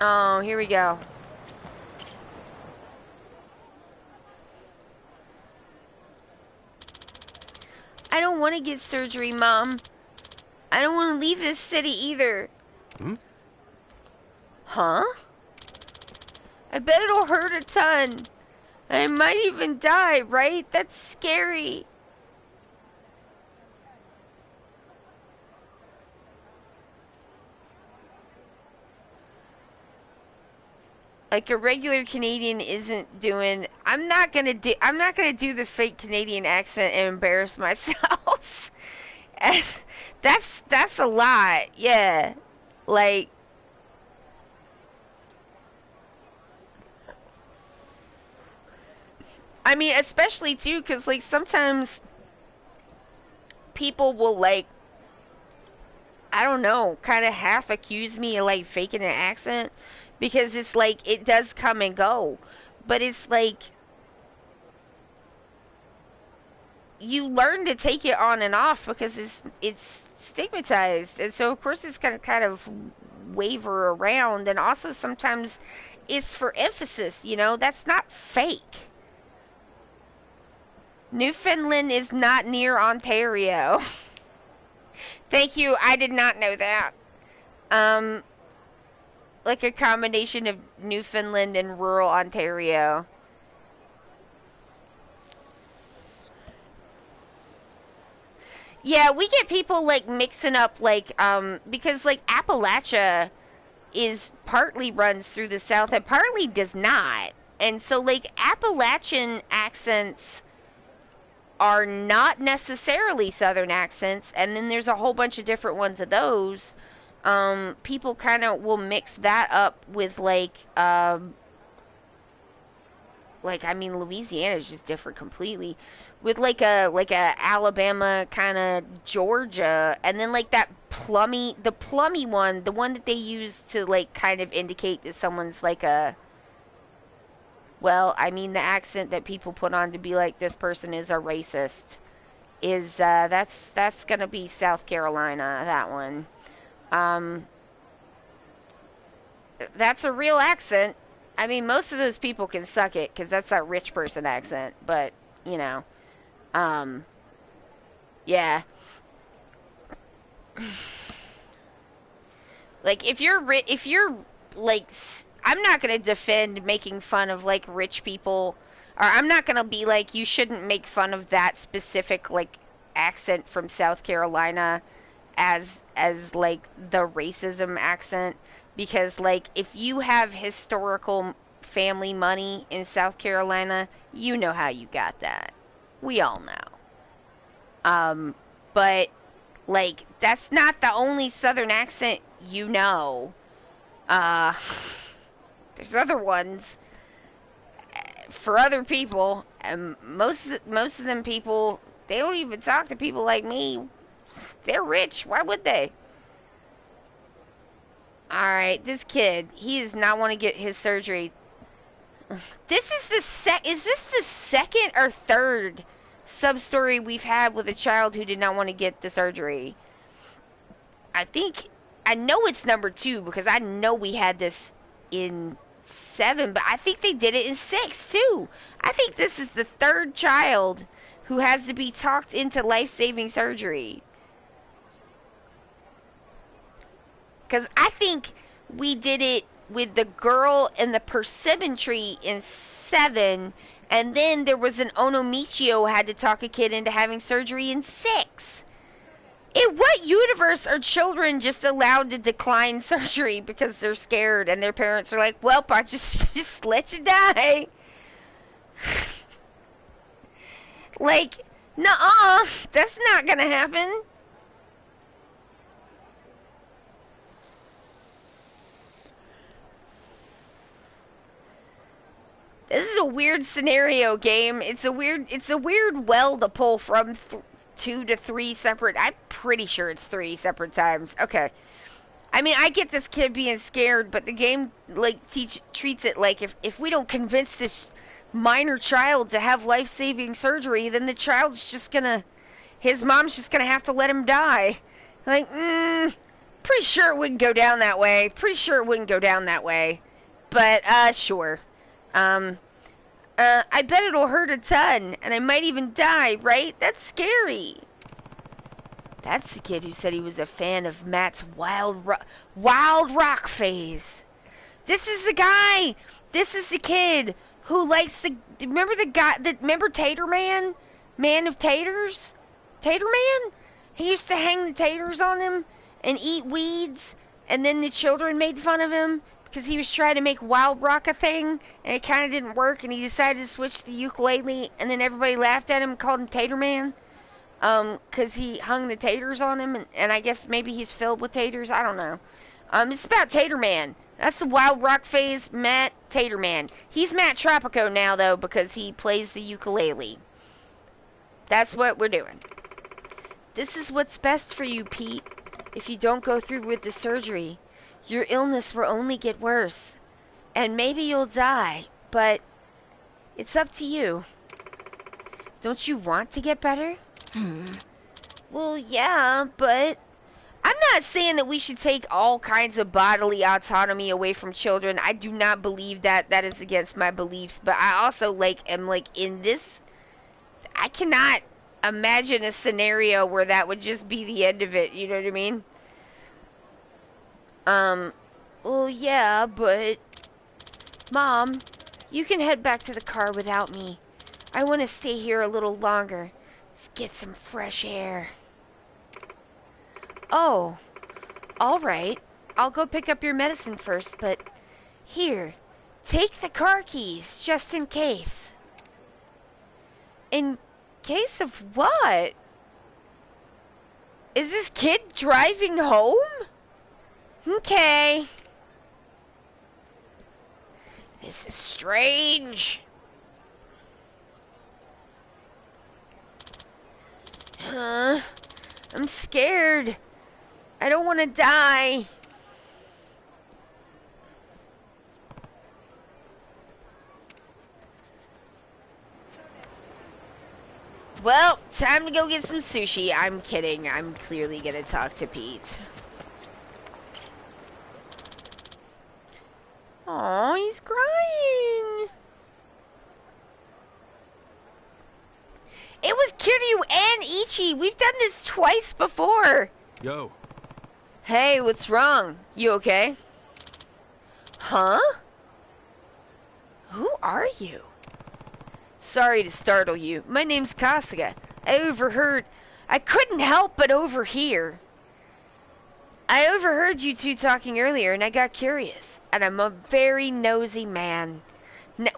Oh, here we go. I don't want to get surgery, Mom. I don't want to leave this city either. Huh? I bet it'll hurt a ton. And I might even die, right? That's scary. Like a regular Canadian isn't doing. I'm not gonna do the fake Canadian accent and embarrass myself. That's a lot. Yeah. Like, I mean, especially too, because like sometimes people will like, I don't know, kind of half accuse me of like faking an accent because it's like it does come and go, but it's like you learn to take it on and off because it's stigmatized, and so of course it's gonna kind of waver around, and also sometimes it's for emphasis, you know, that's not fake. Newfoundland is not near Ontario. Thank you, I did not know that. Like a combination of Newfoundland and rural Ontario. Yeah, we get people like mixing up like because like Appalachia is partly runs through the south and partly does not. And so like Appalachian accents are not necessarily southern accents, and then there's a whole bunch of different ones of those. People kind of will mix that up with like I mean Louisiana is just different completely, with like a Alabama kind of Georgia, and then like that the plummy one, the one that they use to like kind of indicate that someone's like a, well, I mean the accent that people put on to be like this person is a racist is that's gonna be South Carolina, that one. That's a real accent. I mean, most of those people can suck it because that's that rich person accent, but you know, yeah. Like if you're like, I'm not gonna defend making fun of like rich people, or I'm not gonna be like you shouldn't make fun of that specific like accent from South Carolina as like the racism accent, because like if you have historical family money in South Carolina, you know how you got that. We all know. But like that's not the only southern accent you know. There's other ones for other people, and most of them people, they don't even talk to people like me. They're rich. Why would they? Alright, this kid, he does not want to get his surgery. This is is this the second or third sub-story we've had with a child who did not want to get the surgery? I know it's number 2 because I know we had this in 7, but I think they did it in 6 too. I think this is the third child who has to be talked into life-saving surgery. Because I think we did it with the girl and the persimmon tree in 7, and then there was an Onomichio had to talk a kid into having surgery in 6. In what universe are children just allowed to decline surgery because they're scared and their parents are like, well, I just let you die? Like, nuh-uh, that's not gonna happen. This is a weird scenario game. It's a weird well to pull from 2 to 3 separate. I'm pretty sure it's 3 separate times. Okay. I mean, I get this kid being scared, but the game like treats it like if we don't convince this minor child to have life-saving surgery, then the child's just gonna, his mom's just gonna have to let him die. Like, pretty sure it wouldn't go down that way. But sure. I bet it'll hurt a ton, and I might even die, right? That's scary. That's the kid who said he was a fan of Matt's wild rock phase. This is the guy. This is the kid who likes remember Tater Man? Man of Taters? Tater Man? He used to hang the taters on him and eat weeds, and then the children made fun of him because he was trying to make wild rock a thing, and it kind of didn't work, and he decided to switch to the ukulele, and then everybody laughed at him and called him Tater Man, because he hung the taters on him, and I guess maybe he's filled with taters, I don't know. It's about Tater Man. That's the wild rock phase, Matt Tater Man. He's Matt Tropico now, though, because he plays the ukulele. That's what we're doing. This is what's best for you, Pete. If you don't go through with the surgery, your illness will only get worse, and maybe you'll die, but it's up to you. Don't you want to get better? Well, yeah, but I'm not saying that we should take all kinds of bodily autonomy away from children. I do not believe that. That is against my beliefs. But I also, like, am, like, in this... I cannot imagine a scenario where that would just be the end of it. You know what I mean? Well, yeah, but... Mom, you can head back to the car without me. I want to stay here a little longer. Let's get some fresh air. Oh, all right. I'll go pick up your medicine first, but here, take the car keys just in case. In case of what? Is this kid driving home? Okay. This is strange. I'm scared. I don't want to die. Well, time to go get some sushi. I'm kidding. I'm clearly gonna talk to Pete. Aw, he's crying. It was Kiryu and Ichi. We've done this twice before. Yo. Hey, what's wrong? You okay? Huh? Who are you? Sorry to startle you. My name's Kasuga. I couldn't help but overhear. I overheard you two talking earlier and I got curious. And I'm a very nosy man.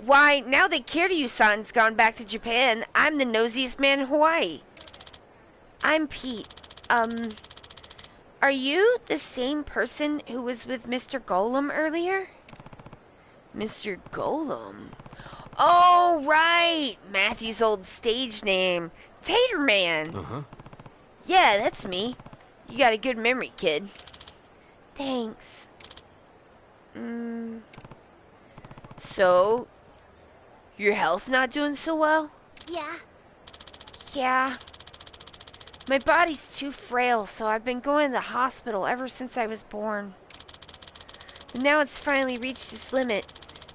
Why, now that Kiryu-san's gone back to Japan, I'm the nosiest man in Hawaii. I'm Pete. Are you the same person who was with Mr. Golem earlier? Mr. Golem? Oh, right! Matthew's old stage name. Tater Man. Uh-huh. Yeah, that's me. You got a good memory, kid. Thanks. So, your health not doing so well? Yeah. Yeah. My body's too frail, so I've been going to the hospital ever since I was born. But now it's finally reached its limit.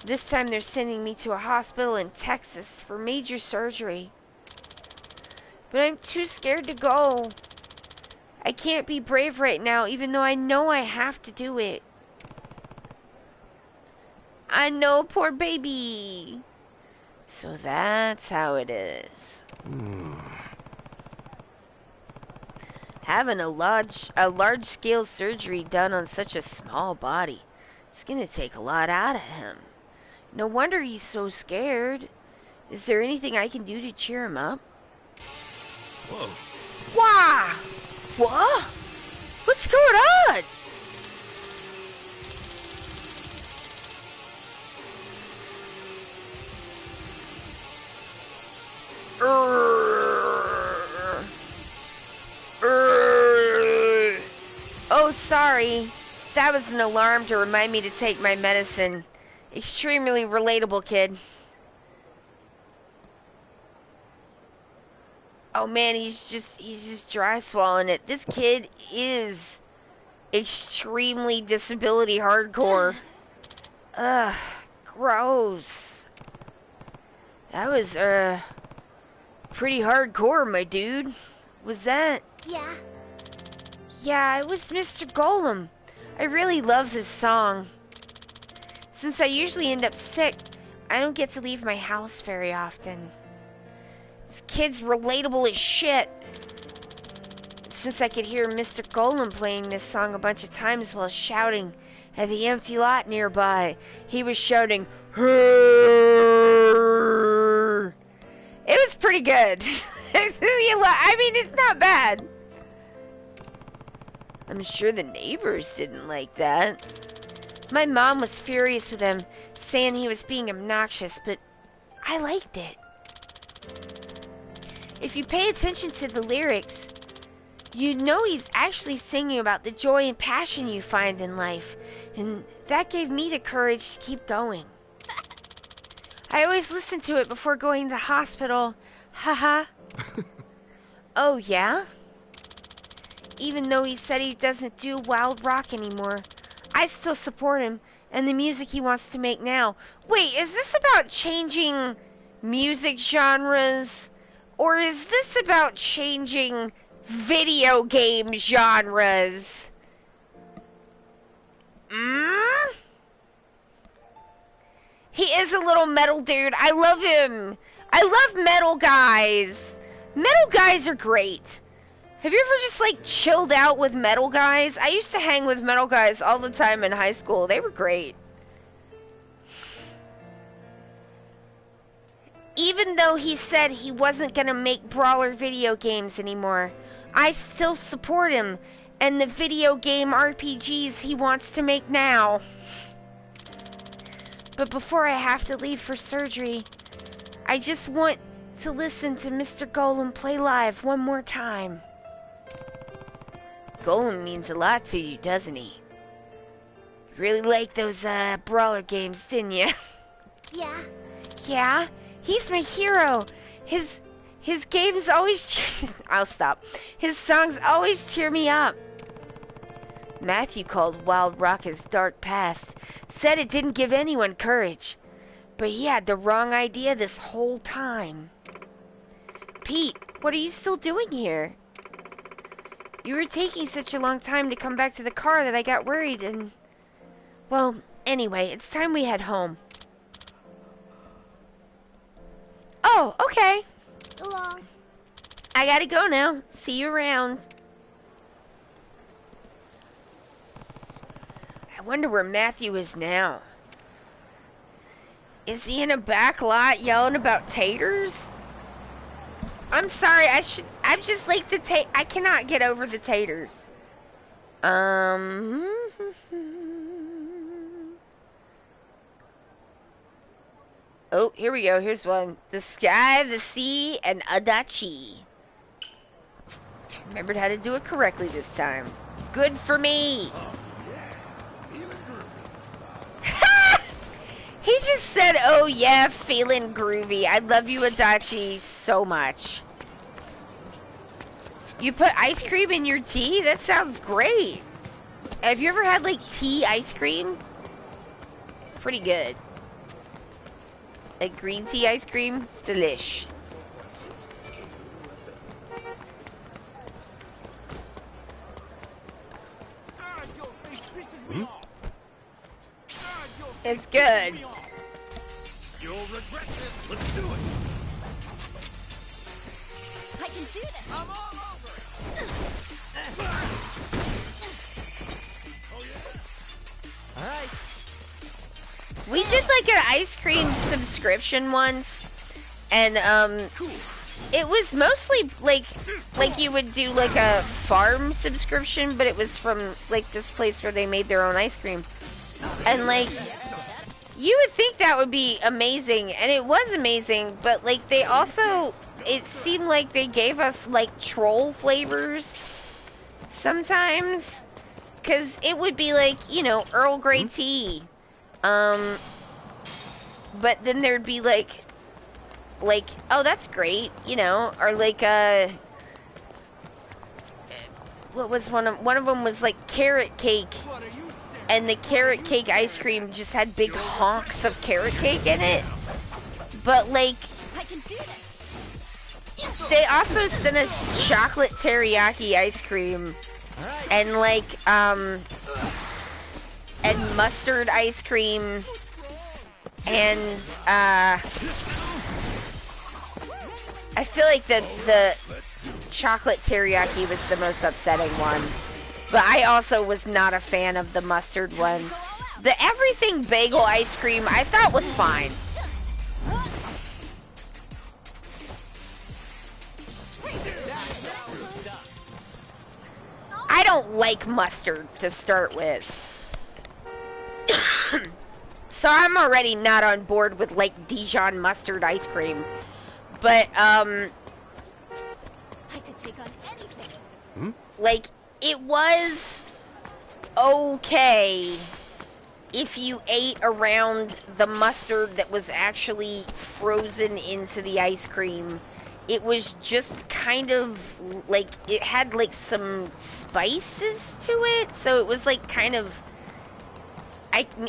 This time they're sending me to a hospital in Texas for major surgery. But I'm too scared to go. I can't be brave right now, even though I know I have to do it. I know, poor baby. So that's how it is. Having a large-scale surgery done on such a small body, it's gonna take a lot out of him. No wonder he's so scared. Is there anything I can do to cheer him up? Whoa. Wow! What? What's going on? Oh, sorry. That was an alarm to remind me to take my medicine. Extremely relatable, kid. Oh man, he's just dry swallowing it. This kid is extremely disability hardcore. Ugh, gross. That was pretty hardcore, my dude. Was that? Yeah. Yeah, it was Mr. Golem. I really love this song. Since I usually end up sick, I don't get to leave my house very often. This kid's relatable as shit. Since I could hear Mr. Golem playing this song a bunch of times while shouting at the empty lot nearby, he was shouting, "Hurr!" It was pretty good. I mean, it's not bad. I'm sure the neighbors didn't like that. My mom was furious with him, saying he was being obnoxious, but I liked it. If you pay attention to the lyrics, you know he's actually singing about the joy and passion you find in life, and that gave me the courage to keep going. I always listen to it before going to the hospital. Haha. Oh, yeah? Even though he said he doesn't do wild rock anymore, I still support him and the music he wants to make now. Wait, is this about changing music genres? Or is this about changing video game genres? He is a little metal dude. I love him. I love metal guys. Metal guys are great. Have you ever just like chilled out with metal guys? I used to hang with metal guys all the time in high school. They were great. Even though he said he wasn't gonna make brawler video games anymore, I still support him and the video game RPGs he wants to make now. But before I have to leave for surgery, I just want to listen to Mr. Golem play live one more time. Golem means a lot to you, doesn't he? You really like those brawler games, didn't you? Yeah. Yeah? He's my hero. His games always I'll stop. His songs always cheer me up. Matthew called Wild Rock his dark past, said it didn't give anyone courage. But he had the wrong idea this whole time. Pete, what are you still doing here? You were taking such a long time to come back to the car that I got worried and... Well, anyway, it's time we head home. Oh, okay. So long. I gotta go now. See you around. I wonder where Matthew is now. Is he in a back lot yelling about taters? I'm sorry, I'm just like the I cannot get over the taters. Oh, here we go. Here's one. The sky, the sea, and Adachi. I remembered how to do it correctly this time. Good for me. He just said, oh yeah, feeling groovy. I love you, Adachi, so much. You put ice cream in your tea? That sounds great. Have you ever had, like, tea ice cream? Pretty good. Like green tea ice cream? Delish. It's good. You'll regret this. Let's do it. I can do this. I'm all over it. Oh yeah. All right. We did like an ice cream subscription once, and it was mostly like you would do like a farm subscription, but it was from like this place where they made their own ice cream. And like you would think that would be amazing, and it was amazing, but like they also, it seemed like they gave us like troll flavors sometimes, cuz it would be like, you know, Earl Grey tea. But then there'd be like, oh, that's great, you know, or like, what was one of them was like carrot cake, and the carrot cake ice cream just had big honks of carrot cake in it. But like, I can do this. they also sent us chocolate teriyaki ice cream, and like, and mustard ice cream, and I feel like the chocolate teriyaki was the most upsetting one, but I also was not a fan of the mustard one. The everything bagel ice cream I thought was fine. I don't like mustard to start with. So I'm already not on board with like Dijon mustard ice cream. But I could take on anything. like it was okay if you ate around the mustard that was actually frozen into the ice cream it was just kind of like it had like some spices to it, so it was like kind of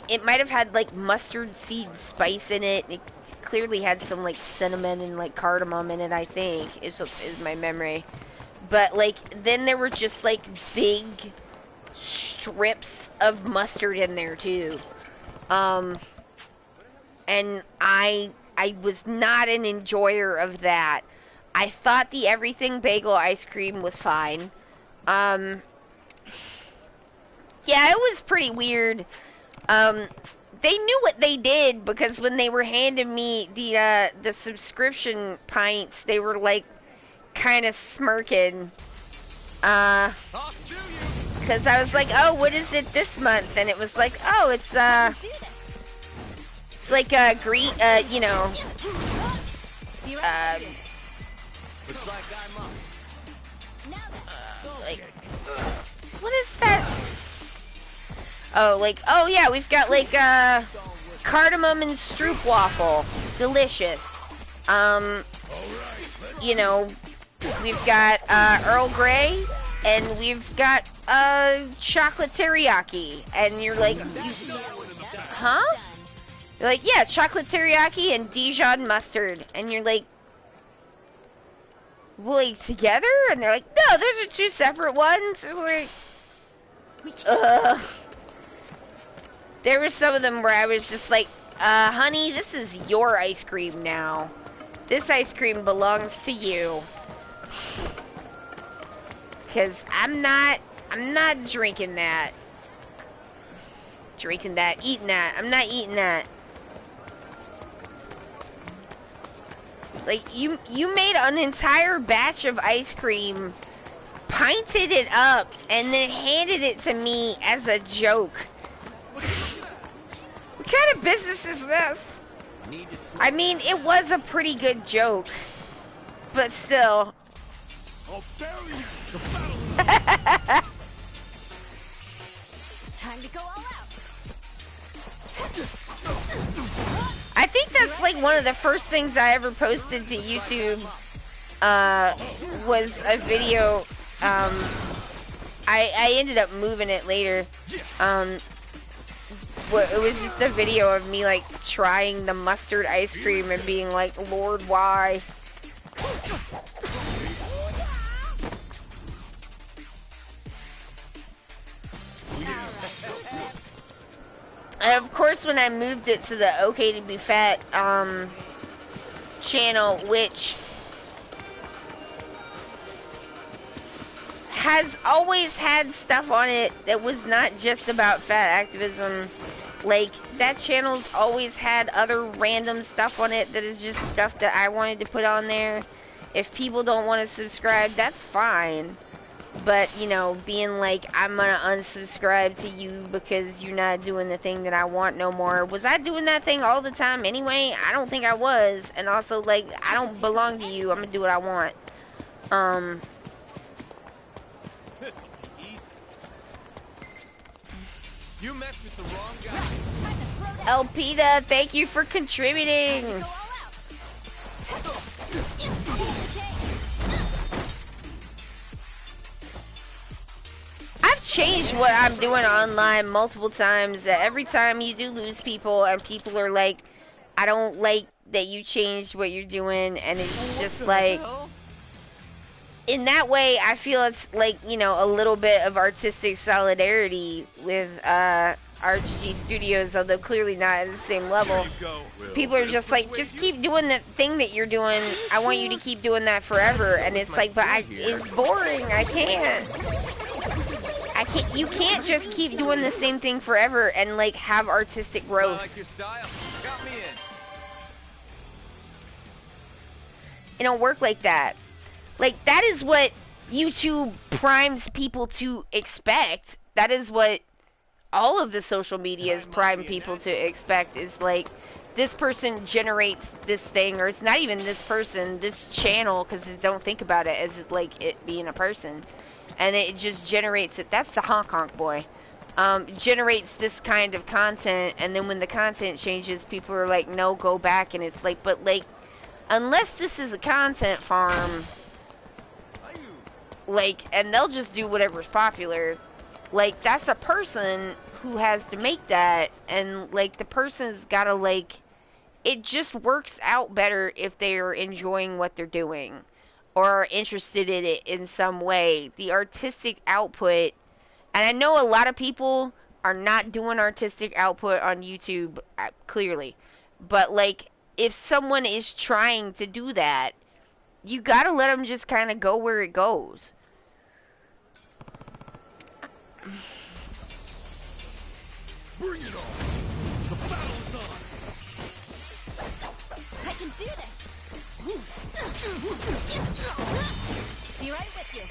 it might have had like mustard seed spice in it. It clearly had some like cinnamon and like cardamom in it, I think, is my memory. But like then there were just like big strips of mustard in there too. And I was not an enjoyer of that. I thought the everything bagel ice cream was fine. Yeah, it was pretty weird. They knew what they did, because when they were handing me the subscription pints, they were like kind of smirking. Because I was like, oh, what is it this month? And it was like, oh, it's like green, you know, like, what is that? Oh, like, oh yeah, we've got like cardamom and stroopwafel, delicious. You know, we've got Earl Grey, and we've got chocolate teriyaki, and you're like, huh? They're like, yeah, chocolate teriyaki and Dijon mustard, and you're like, well, like, together? And they're like, no, those are two separate ones. We're like, there were some of them where I was just like, honey, this is your ice cream now. This ice cream belongs to you. Cause I'm not drinking that. Eating that. I'm not eating that. Like, you made an entire batch of ice cream, pinted it up, and then handed it to me as a joke. What kind of business is this? I mean, it was a pretty good joke, but still. Time to go all out. I think that's like one of the first things I ever posted to YouTube, was a video. I ended up moving it later. It was just a video of me like trying the mustard ice cream and being like, Lord, why? And of course, when I moved it to the Ok2BeFat channel, which has always had stuff on it that was not just about fat activism. Like, that channel's always had other random stuff on it that is just stuff that I wanted to put on there. If people don't want to subscribe, that's fine. But, you know, being like, I'm gonna unsubscribe to you because you're not doing the thing that I want no more. Was I doing that thing all the time anyway? I don't think I was. And also, like, I don't belong to you. I'm gonna do what I want. This'll be easy. You messed with the wrong guy. Elpida, thank you for contributing. I've changed what I'm doing online multiple times. Every time you do lose people and people are like, I don't like that you changed what you're doing, and it's just like, in that way, I feel it's like, you know, a little bit of artistic solidarity with RGG Studios, although clearly not at the same level. People are just like, just keep doing the thing that you're doing. I want you to keep doing that forever. And it's like, but it's boring. I can't. You can't just keep doing the same thing forever and like have artistic growth. I like your style. Got me in. It don't work like that. Like, that is what YouTube primes people to expect. That is what all of the social medias prime people to expect, is like, this person generates this thing, or it's not even this person, this channel, because don't think about it as like it being a person. And it just generates it. That's the honk honk boy. Generates this kind of content, and then when the content changes, people are like, no, go back. And it's like, but like, unless this is a content farm, like, and they'll just do whatever's popular, like, that's a person who has to make that, and, like, the person's gotta, like, it just works out better if they're enjoying what they're doing, or are interested in it in some way. The artistic output, and I know a lot of people are not doing artistic output on YouTube, clearly, but, like, if someone is trying to do that, you gotta let them just kind of go where it goes. Bring it on! The battle is on! I can do this! Be right with you.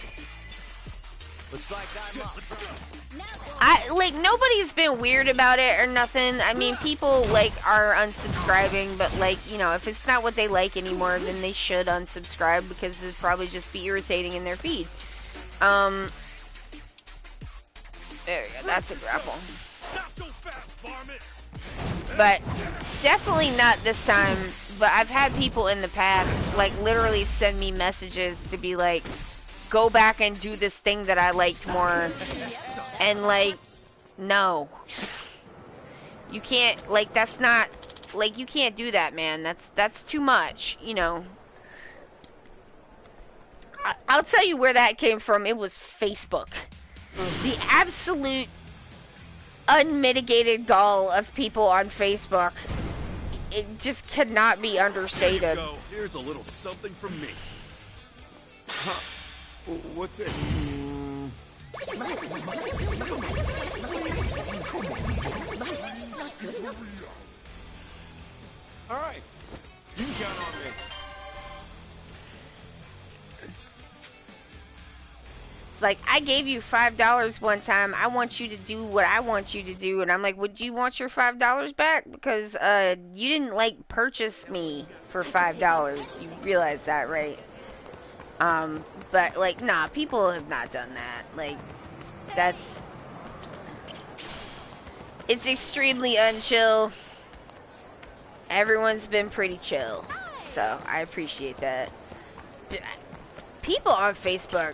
Looks like I'm up. Like, nobody's been weird about it or nothing. I mean, people, like, are unsubscribing, but, like, you know, if it's not what they like anymore, then they should unsubscribe, because it'd probably just be irritating in their feed. There you go, that's a grapple. Not so fast, varmint! But definitely not this time. But I've had people in the past, like, literally send me messages to be like, go back and do this thing that I liked more. And, like, no. You can't, like, that's not, like, you can't do that, man. That's too much, you know. I'll tell you where that came from. It was Facebook. The absolute unmitigated gall of people on Facebook. It just cannot be understated. Go. Here's a little something from me. Huh. What's it? All right. You can count on me. Like, I gave you $5 one time. I want you to do what I want you to do. And I'm like, would you want your $5 back? Because, you didn't, like, purchase me for $5. You realize that, right? But, like, nah, people have not done that. Like, that's... It's extremely unchill. Everyone's been pretty chill. So, I appreciate that. People on Facebook...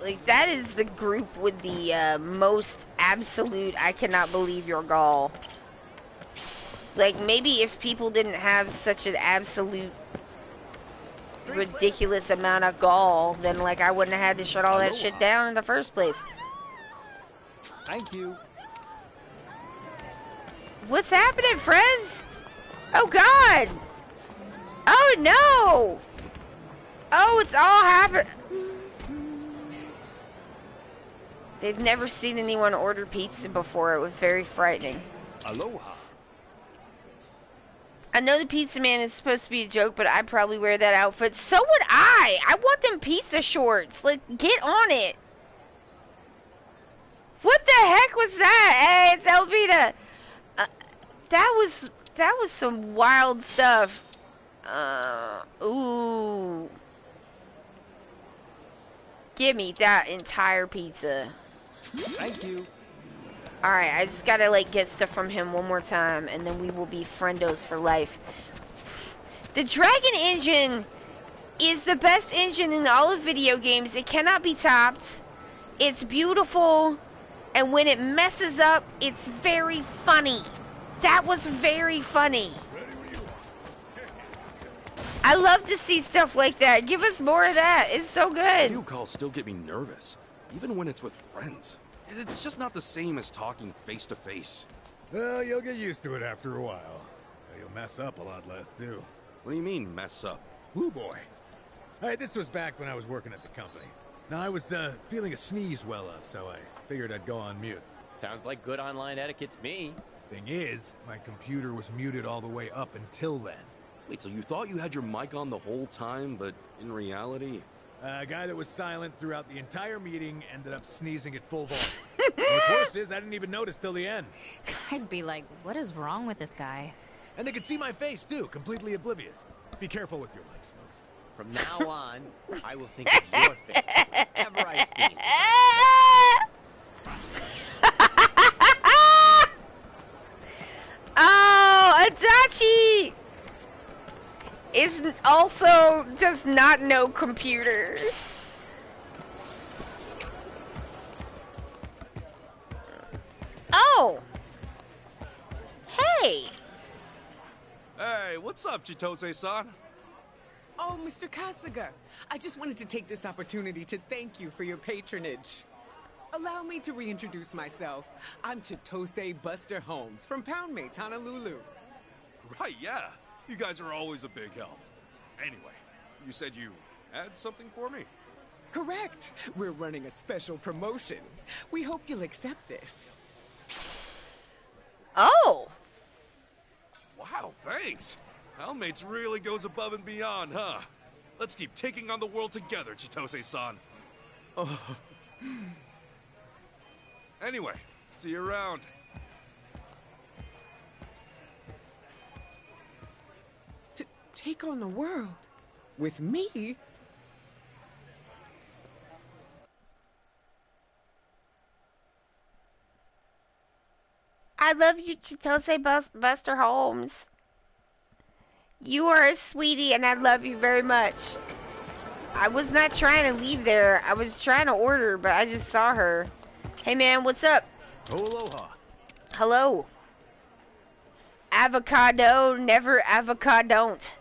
like, that is the group with the, most absolute, I cannot believe your gall. Like, maybe if people didn't have such an absolute ridiculous amount of gall, then, like, I wouldn't have had to shut all that shit down in the first place. Thank you. What's happening, friends? Oh, God! Oh, no! Oh, it's all happening. They've never seen anyone order pizza before. It was very frightening. Aloha. I know the pizza man is supposed to be a joke, but I'd probably wear that outfit. So would I! I want them pizza shorts. Like, get on it. What the heck was that? Hey, it's Elvita. That was some wild stuff. Ooh. Give me that entire pizza. Thank you. Alright, I just gotta, like, get stuff from him one more time, and then we will be friendos for life. The Dragon engine is the best engine in all of video games. It cannot be topped. It's beautiful, and when it messes up, it's very funny. That was very funny. I love to see stuff like that. Give us more of that. It's so good. Video calls still get me nervous, even when it's with friends. It's just not the same as talking face to face. Well, you'll get used to it after a while. You'll mess up a lot less, too. What do you mean, mess up? Woo boy. Alright, this was back when I was working at the company. Now, I was, feeling a sneeze well up, so I figured I'd go on mute. Sounds like good online etiquette to me. Thing is, my computer was muted all the way up until then. Wait, so you thought you had your mic on the whole time, but in reality... A guy that was silent throughout the entire meeting ended up sneezing at full volume. What's worse is, I didn't even notice till the end. I'd be like, what is wrong with this guy? And they could see my face, too, completely oblivious. Be careful with your mic, Smokes. From now on, I will think of your face whenever I sneeze. Oh, Adachi! is also does not know computers. Oh! Hey! Hey, what's up, Chitose-san? Oh, Mr. Kasuga, I just wanted to take this opportunity to thank you for your patronage. Allow me to reintroduce myself. I'm Chitose Buster Holmes from Poundmates, Honolulu. Right, yeah. You guys are always a big help. Anyway, you said you had something for me? Correct. We're running a special promotion. We hope you'll accept this. Oh! Wow, thanks. Poundmates really goes above and beyond, huh? Let's keep taking on the world together, Chitose-san. Oh. Anyway, see you around. To take on the world? With me? I love you, Chitose Buster Holmes. You are a sweetie, and I love you very much. I was not trying to leave there. I was trying to order, but I just saw her. Hey, man, what's up? Aloha. Hello. Avocado, never avocado-don't.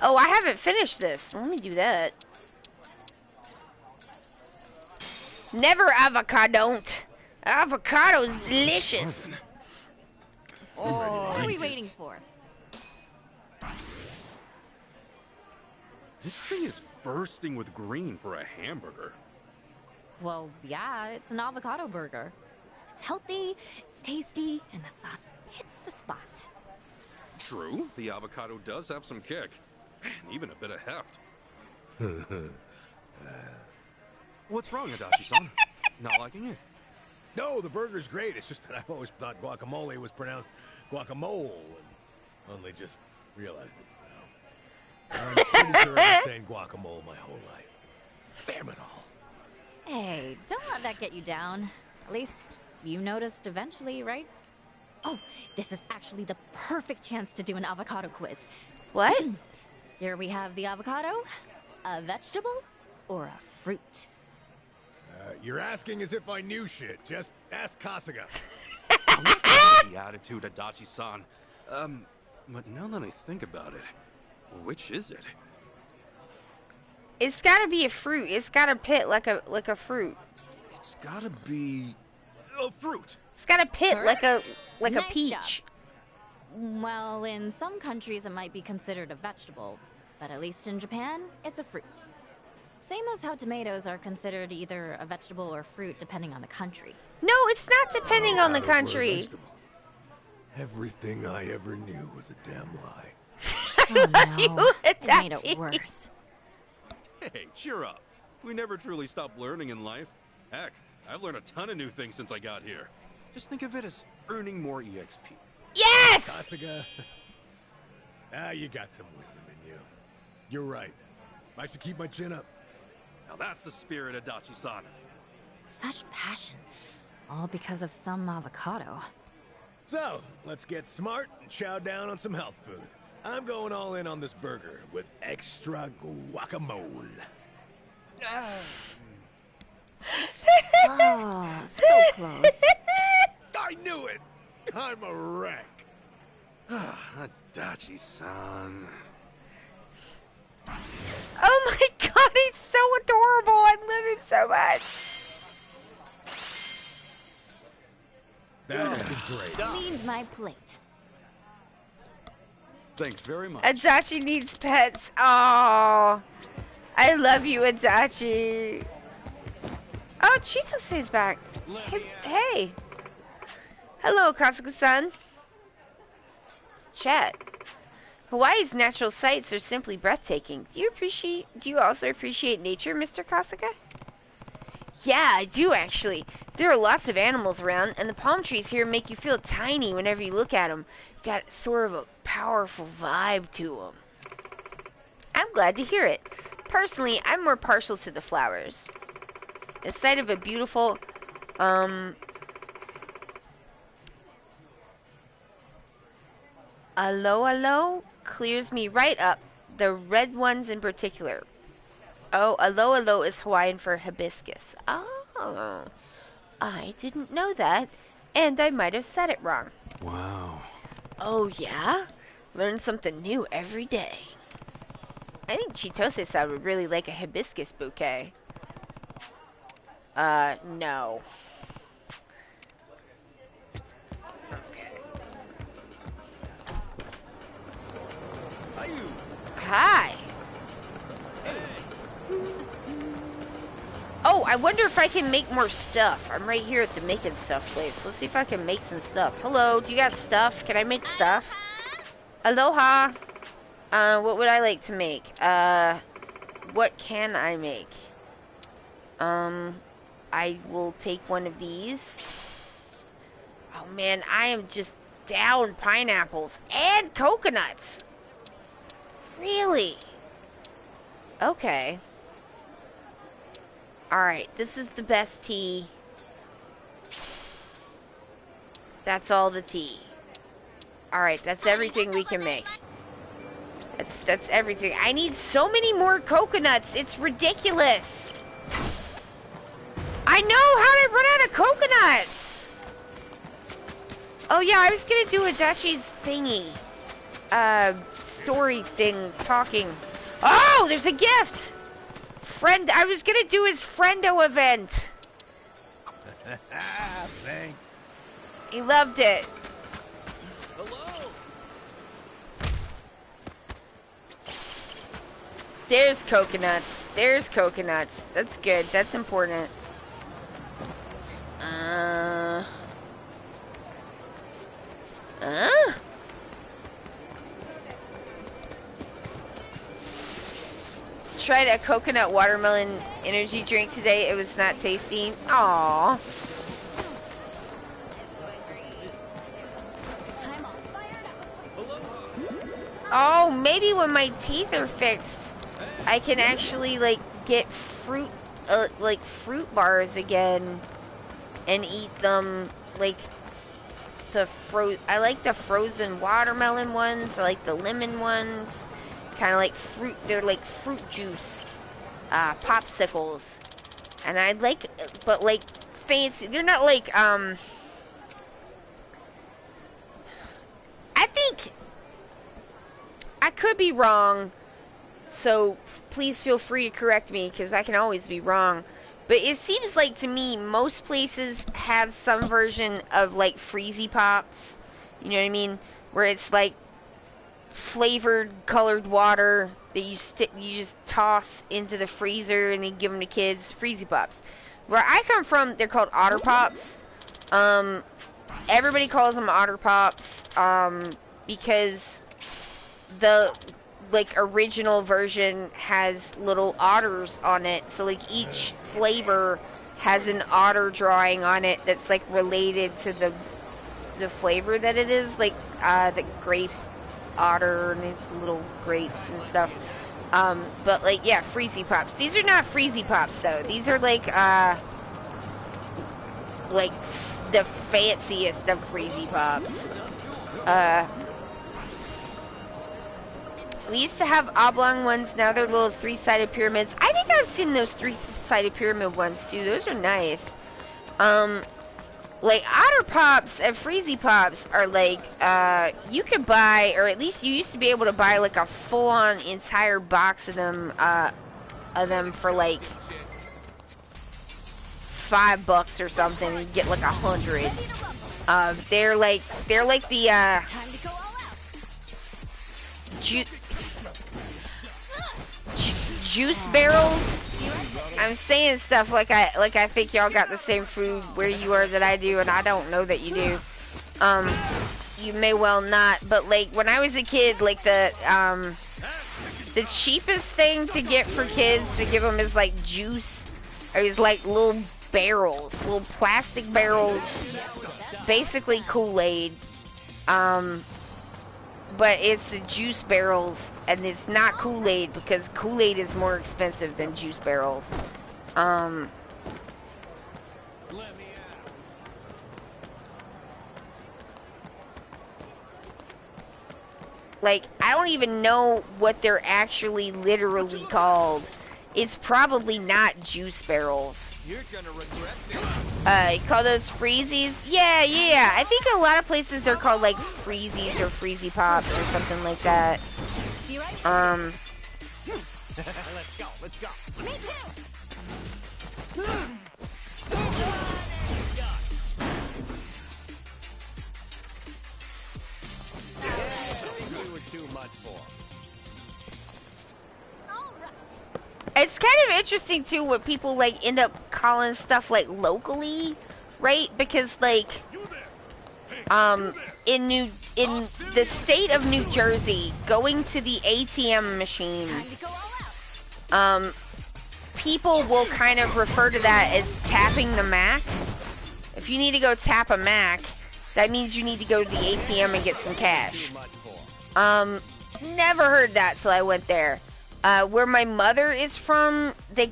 Oh, I haven't finished this. Let me do that. Never avocado-don't. Avocado's delicious. What are we waiting for? This thing is bursting with green for a hamburger. Well, yeah, it's an avocado burger. It's healthy, it's tasty, and the sauce hits the spot. True, the avocado does have some kick. And even a bit of heft. What's wrong, Adachi-san? Not liking it? No, the burger's great. It's just that I've always thought guacamole was pronounced guacamole, and only just realized it now. I'm pretty sure I've been saying guacamole my whole life. Damn it all. Hey, don't let that get you down. At least you noticed eventually, right? Oh, this is actually the perfect chance to do an avocado quiz. What? Here we have the avocado, a vegetable, or a fruit. You're asking as if I knew shit. Just ask Kasuga. The attitude, Adachi-san. But now that I think about it, which is it? It's gotta be a fruit. It's gotta pit like a fruit. It's gotta be a fruit. It's gotta pit like a Nice peach. Well, in some countries it might be considered a vegetable, but at least in Japan, it's a fruit. Same as how tomatoes are considered either a vegetable or fruit depending on the country. No, it's not depending on the Avocados were a country. vegetable. Everything I ever knew was a damn lie. Oh You no, it made Itachi. it worse. Hey, cheer up. We never truly stop learning in life. Heck, I've learned a ton of new things since I got here. Just think of it as earning more EXP. Yes! Kasuga. You got some wisdom in you. You're right. I should keep my chin up. Now that's the spirit, Adachi-san. Such passion, all because of some avocado. So, let's get smart and chow down on some health food. I'm going all in on this burger with extra guacamole. Oh, so close. I knew it! I'm a wreck. Adachi-san. Oh my god, he's so adorable. I love him so much. That was great. Cleaned my plate. Thanks very much. Adachi needs pets. Oh, I love you, Adachi. Oh, Chitose is back. Hey. Hello, Kasuga-san. Chat. Hawaii's natural sights are simply breathtaking. Do you also appreciate nature, Mr. Kasuga? Yeah, I do actually. There are lots of animals around, and the palm trees here make you feel tiny whenever you look at them. Got sort of a powerful vibe to them. I'm glad to hear it. Personally, I'm more partial to the flowers. The sight of a beautiful, aloe clears me right up. The red ones in particular. Oh, alo alo is Hawaiian for hibiscus. Oh, I didn't know that, and I might have said it wrong. Wow. Oh yeah? Learn something new every day. I think Chitose-san would really like a hibiscus bouquet. No. Okay. Hi. Oh, I wonder if I can make more stuff. I'm right here at the making stuff place. Let's see if I can make some stuff. Hello, do you got stuff? Can I make stuff? Aloha. What would I like to make? What can I make? I will take one of these. Oh man, I am just down pineapples and coconuts. Really? Okay. Alright, this is the best tea. That's all the tea. Alright, that's everything we can make. That's everything. I need so many more coconuts. It's ridiculous. I know how to run out of coconuts. Oh yeah, I was gonna do Adachi's thingy. Story thing, talking. Oh, there's a gift! I was gonna do his friendo event. Thanks. He loved it. Hello. There's coconuts. There's coconuts. That's good. That's important. Tried a coconut watermelon energy drink today. It was not tasty. Aww. Oh, maybe when my teeth are fixed, I can actually like get fruit, like fruit bars again, and eat them. Like I like the frozen watermelon ones. I like the lemon ones. Kind of like fruit. They're like fruit juice, popsicles, and I like, but like fancy. They're not like I think I could be wrong, so please feel free to correct me because I can always be wrong. But it seems like to me most places have some version of like Freezy Pops. You know what I mean? Where it's like flavored colored water that you just toss into the freezer and then give them to kids. Freezy Pops. Where I come from, they're called Otter Pops. Everybody calls them Otter Pops because the like original version has little otters on it, so like each flavor has an otter drawing on it that's like related to the flavor that it is, like the grape otter and these little grapes and stuff. But like yeah, Freezy Pops. These are not Freezy Pops though. These are like the fanciest of Freezy Pops. We used to have oblong ones, now they're little three-sided pyramids. I think I've seen those three-sided pyramid ones too. Those are nice. Like Otter Pops and Freezy Pops are like, you could buy, or at least you used to be able to buy like a full-on entire box of them for like $5 or something. You get like 100. They're like the juice barrels. I'm saying stuff like I think y'all got the same food where you are that I do, and I don't know that you do. You may well not, but like when I was a kid, like the cheapest thing to get for kids to give them is like juice. It was like little barrels, little plastic barrels, basically Kool-Aid. But it's the juice barrels, and it's not Kool-Aid because Kool-Aid is more expensive than juice barrels. Like, I don't even know what they're actually literally called. It's probably not juice barrels. You're gonna regret this. You call those freezies? Yeah, yeah. I think a lot of places they're called like freezies or freezy pops or something like that. Let's go, let's go. Me too. You were too much for. All right. It's kind of interesting too what people like end up calling stuff like locally, right? Because like in the state of New Jersey, going to the ATM machine, Time to go all out. people will kind of refer to that as tapping the Mac. If you need to go tap a Mac, that means you need to go to the ATM and get some cash. Too much for. Never heard that till I went there. Where my mother is from, the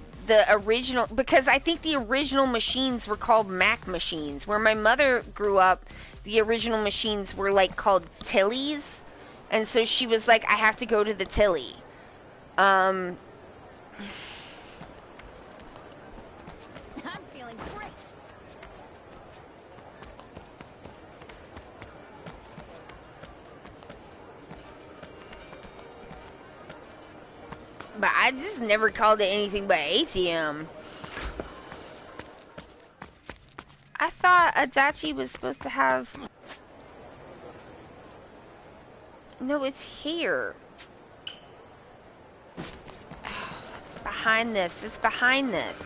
original, because I think the original machines were called Mac machines. Where my mother grew up, the original machines were like called Tillies, and so she was like, I have to go to the Tilly. I'm feeling great. But I just never called it anything but ATM. I thought Adachi was supposed to have... No, it's here. It's behind this. It's behind this.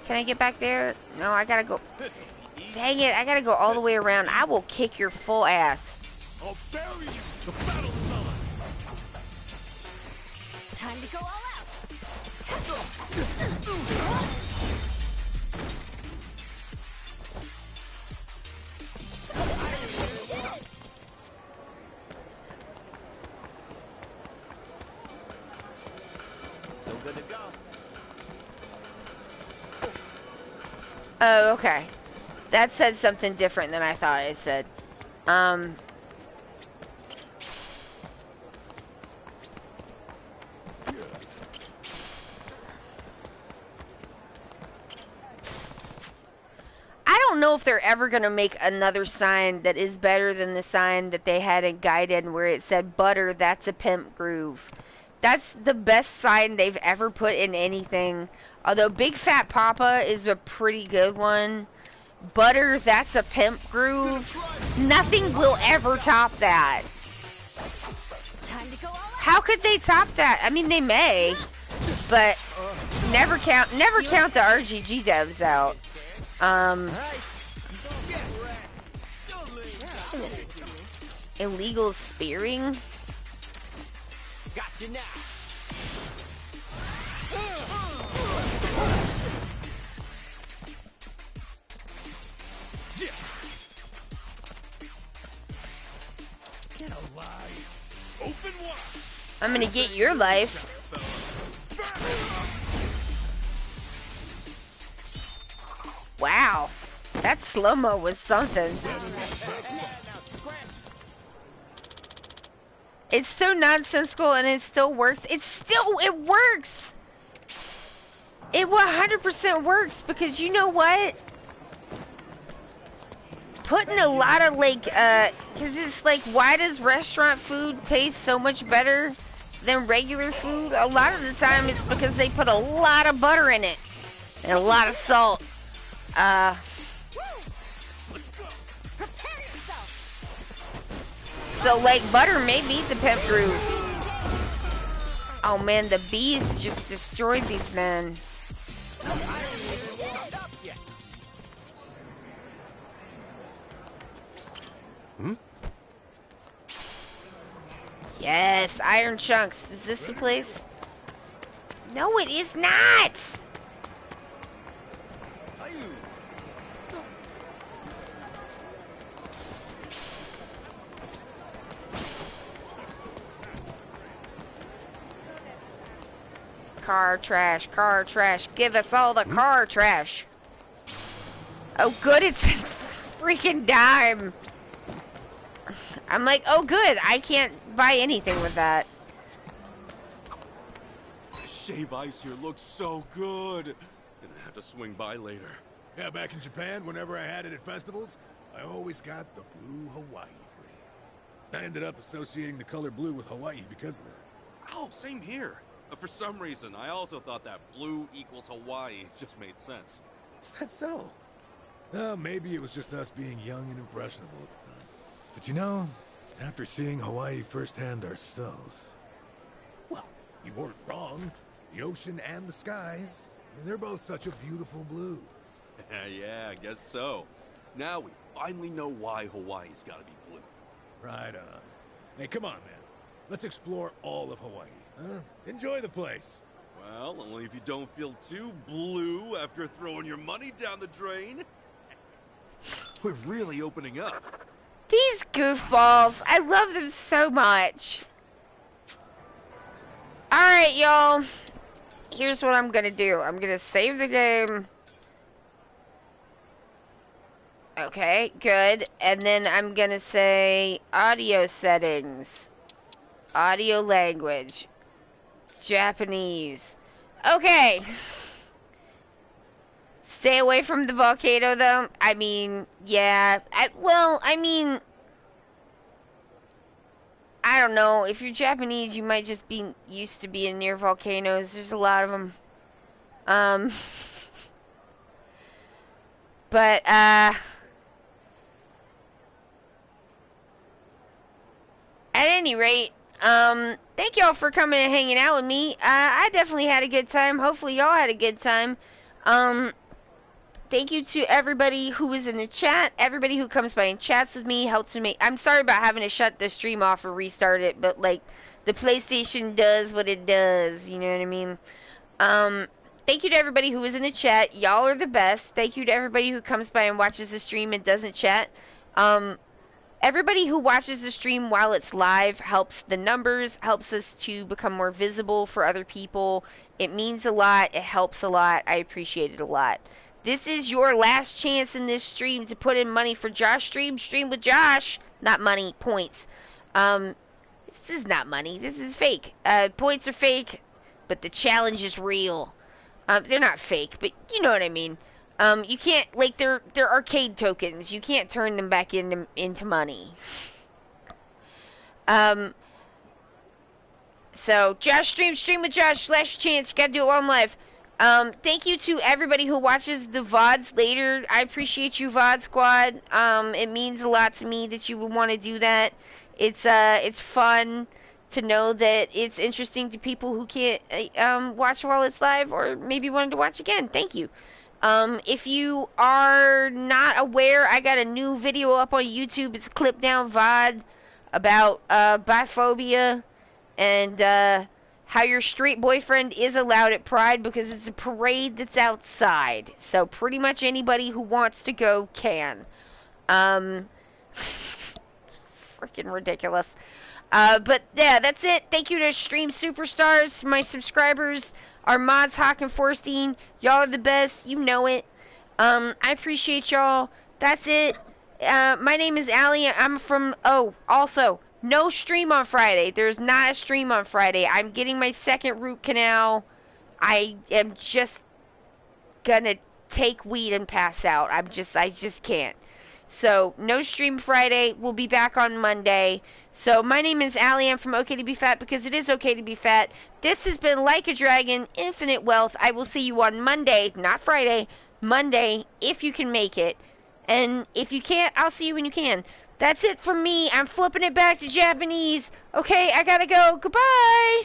Can I get back there? No, I gotta go. Dang it, I gotta go all the way around. I will kick your full ass. I'll bury you. The battle's on. Time to go all out. Still good to go. Oh, okay. That said something different than I thought it said. I don't know if they're ever going to make another sign that is better than the sign that they had in Gaiden where it said, butter, that's a pimp groove. That's the best sign they've ever put in anything. Although Big Fat Papa is a pretty good one. Butter, that's a pimp groove. Nothing will ever top that. Time to go all out. How could they top that? I mean, they may, but never count the RGG devs out. Illegal spearing? Got you now. Get alive. Open wide. I'm gonna get your life. Wow. That slow-mo was something. It's so nonsensical and it still works. It works! It 100% works because you know what? Putting a lot of like, cause it's like, why does restaurant food taste so much better than regular food? A lot of the time it's because they put a lot of butter in it and a lot of salt. So like butter may be the pimp groove. Oh man, the bees just destroyed these men. Yes, iron chunks. Is this the place? No, it is not! Car trash, car trash. Give us all the car trash. Oh good, it's a freaking dime. I'm like, oh good, I can't buy anything with that. The shave ice here looks so good. Gonna have to swing by later. Yeah, back in Japan, whenever I had it at festivals, I always got the blue Hawaii flavor. I ended up associating the color blue with Hawaii because of that. Oh, same here. For some reason, I also thought that blue equals Hawaii just made sense. Is that so? Maybe it was just us being young and impressionable at the time. But you know, after seeing Hawaii firsthand ourselves, well, you weren't wrong. The ocean and the skies, I mean, they're both such a beautiful blue. Yeah, I guess so. Now we finally know why Hawaii's gotta be blue. Right on. Hey, come on, man. Let's explore all of Hawaii, huh? Enjoy the place. Well, only if you don't feel too blue after throwing your money down the drain. We're really opening up. These goofballs, I love them so much. Alright, y'all. Here's what I'm gonna do. I'm gonna save the game. Okay, good. And then I'm gonna say audio settings. Audio language. Japanese. Okay. Stay away from the volcano, though. I mean, yeah. I don't know. If you're Japanese, you might just be used to being near volcanoes. There's a lot of them. But, at any rate, thank y'all for coming and hanging out with me. I definitely had a good time. Hopefully y'all had a good time. Thank you to everybody who was in the chat, everybody who comes by and chats with me, helps me. I'm sorry about having to shut the stream off or restart it, but like the PlayStation does what it does, you know what I mean? Thank you to everybody who was in the chat. Y'all are the best. Thank you to everybody who comes by and watches the stream and doesn't chat. Everybody who watches the stream while it's live helps the numbers, helps us to become more visible for other people. It means a lot. It helps a lot. I appreciate it a lot. This is your last chance in this stream to put in money for Josh Stream. Stream with Josh. Not money, points. This is not money. This is fake. Points are fake, but the challenge is real. They're not fake, but you know what I mean. You can't, like, they're arcade tokens. You can't turn them back into money. So, Josh Stream with Josh, last chance. You gotta do it while I'm live. Thank you to everybody who watches the VODs later. I appreciate you, VOD Squad. It means a lot to me that you would want to do that. It's fun to know that it's interesting to people who can't, watch while it's live or maybe wanted to watch again. Thank you. If you are not aware, I got a new video up on YouTube. It's a clip down VOD about, biphobia and, how your straight boyfriend is allowed at Pride because it's a parade that's outside. So pretty much anybody who wants to go can. Freaking ridiculous. But yeah, that's it. Thank you to Stream Superstars, my subscribers, our mods, Hawk and Forstein. Y'all are the best. You know it. I appreciate y'all. That's it. My name is Allie. I'm from... Oh, also... No stream on Friday. There's not a stream on Friday. I'm getting my second root canal. I am just gonna take weed and pass out. I just can't. So, no stream Friday. We'll be back on Monday. So, my name is Allie. I'm from Ok2BeFat because it is okay to be fat. This has been Like a Dragon, Infinite Wealth. I will see you on Monday, not Friday. Monday, if you can make it. And if you can't, I'll see you when you can. That's it from me. I'm flipping it back to Japanese. Okay, I gotta go. Goodbye.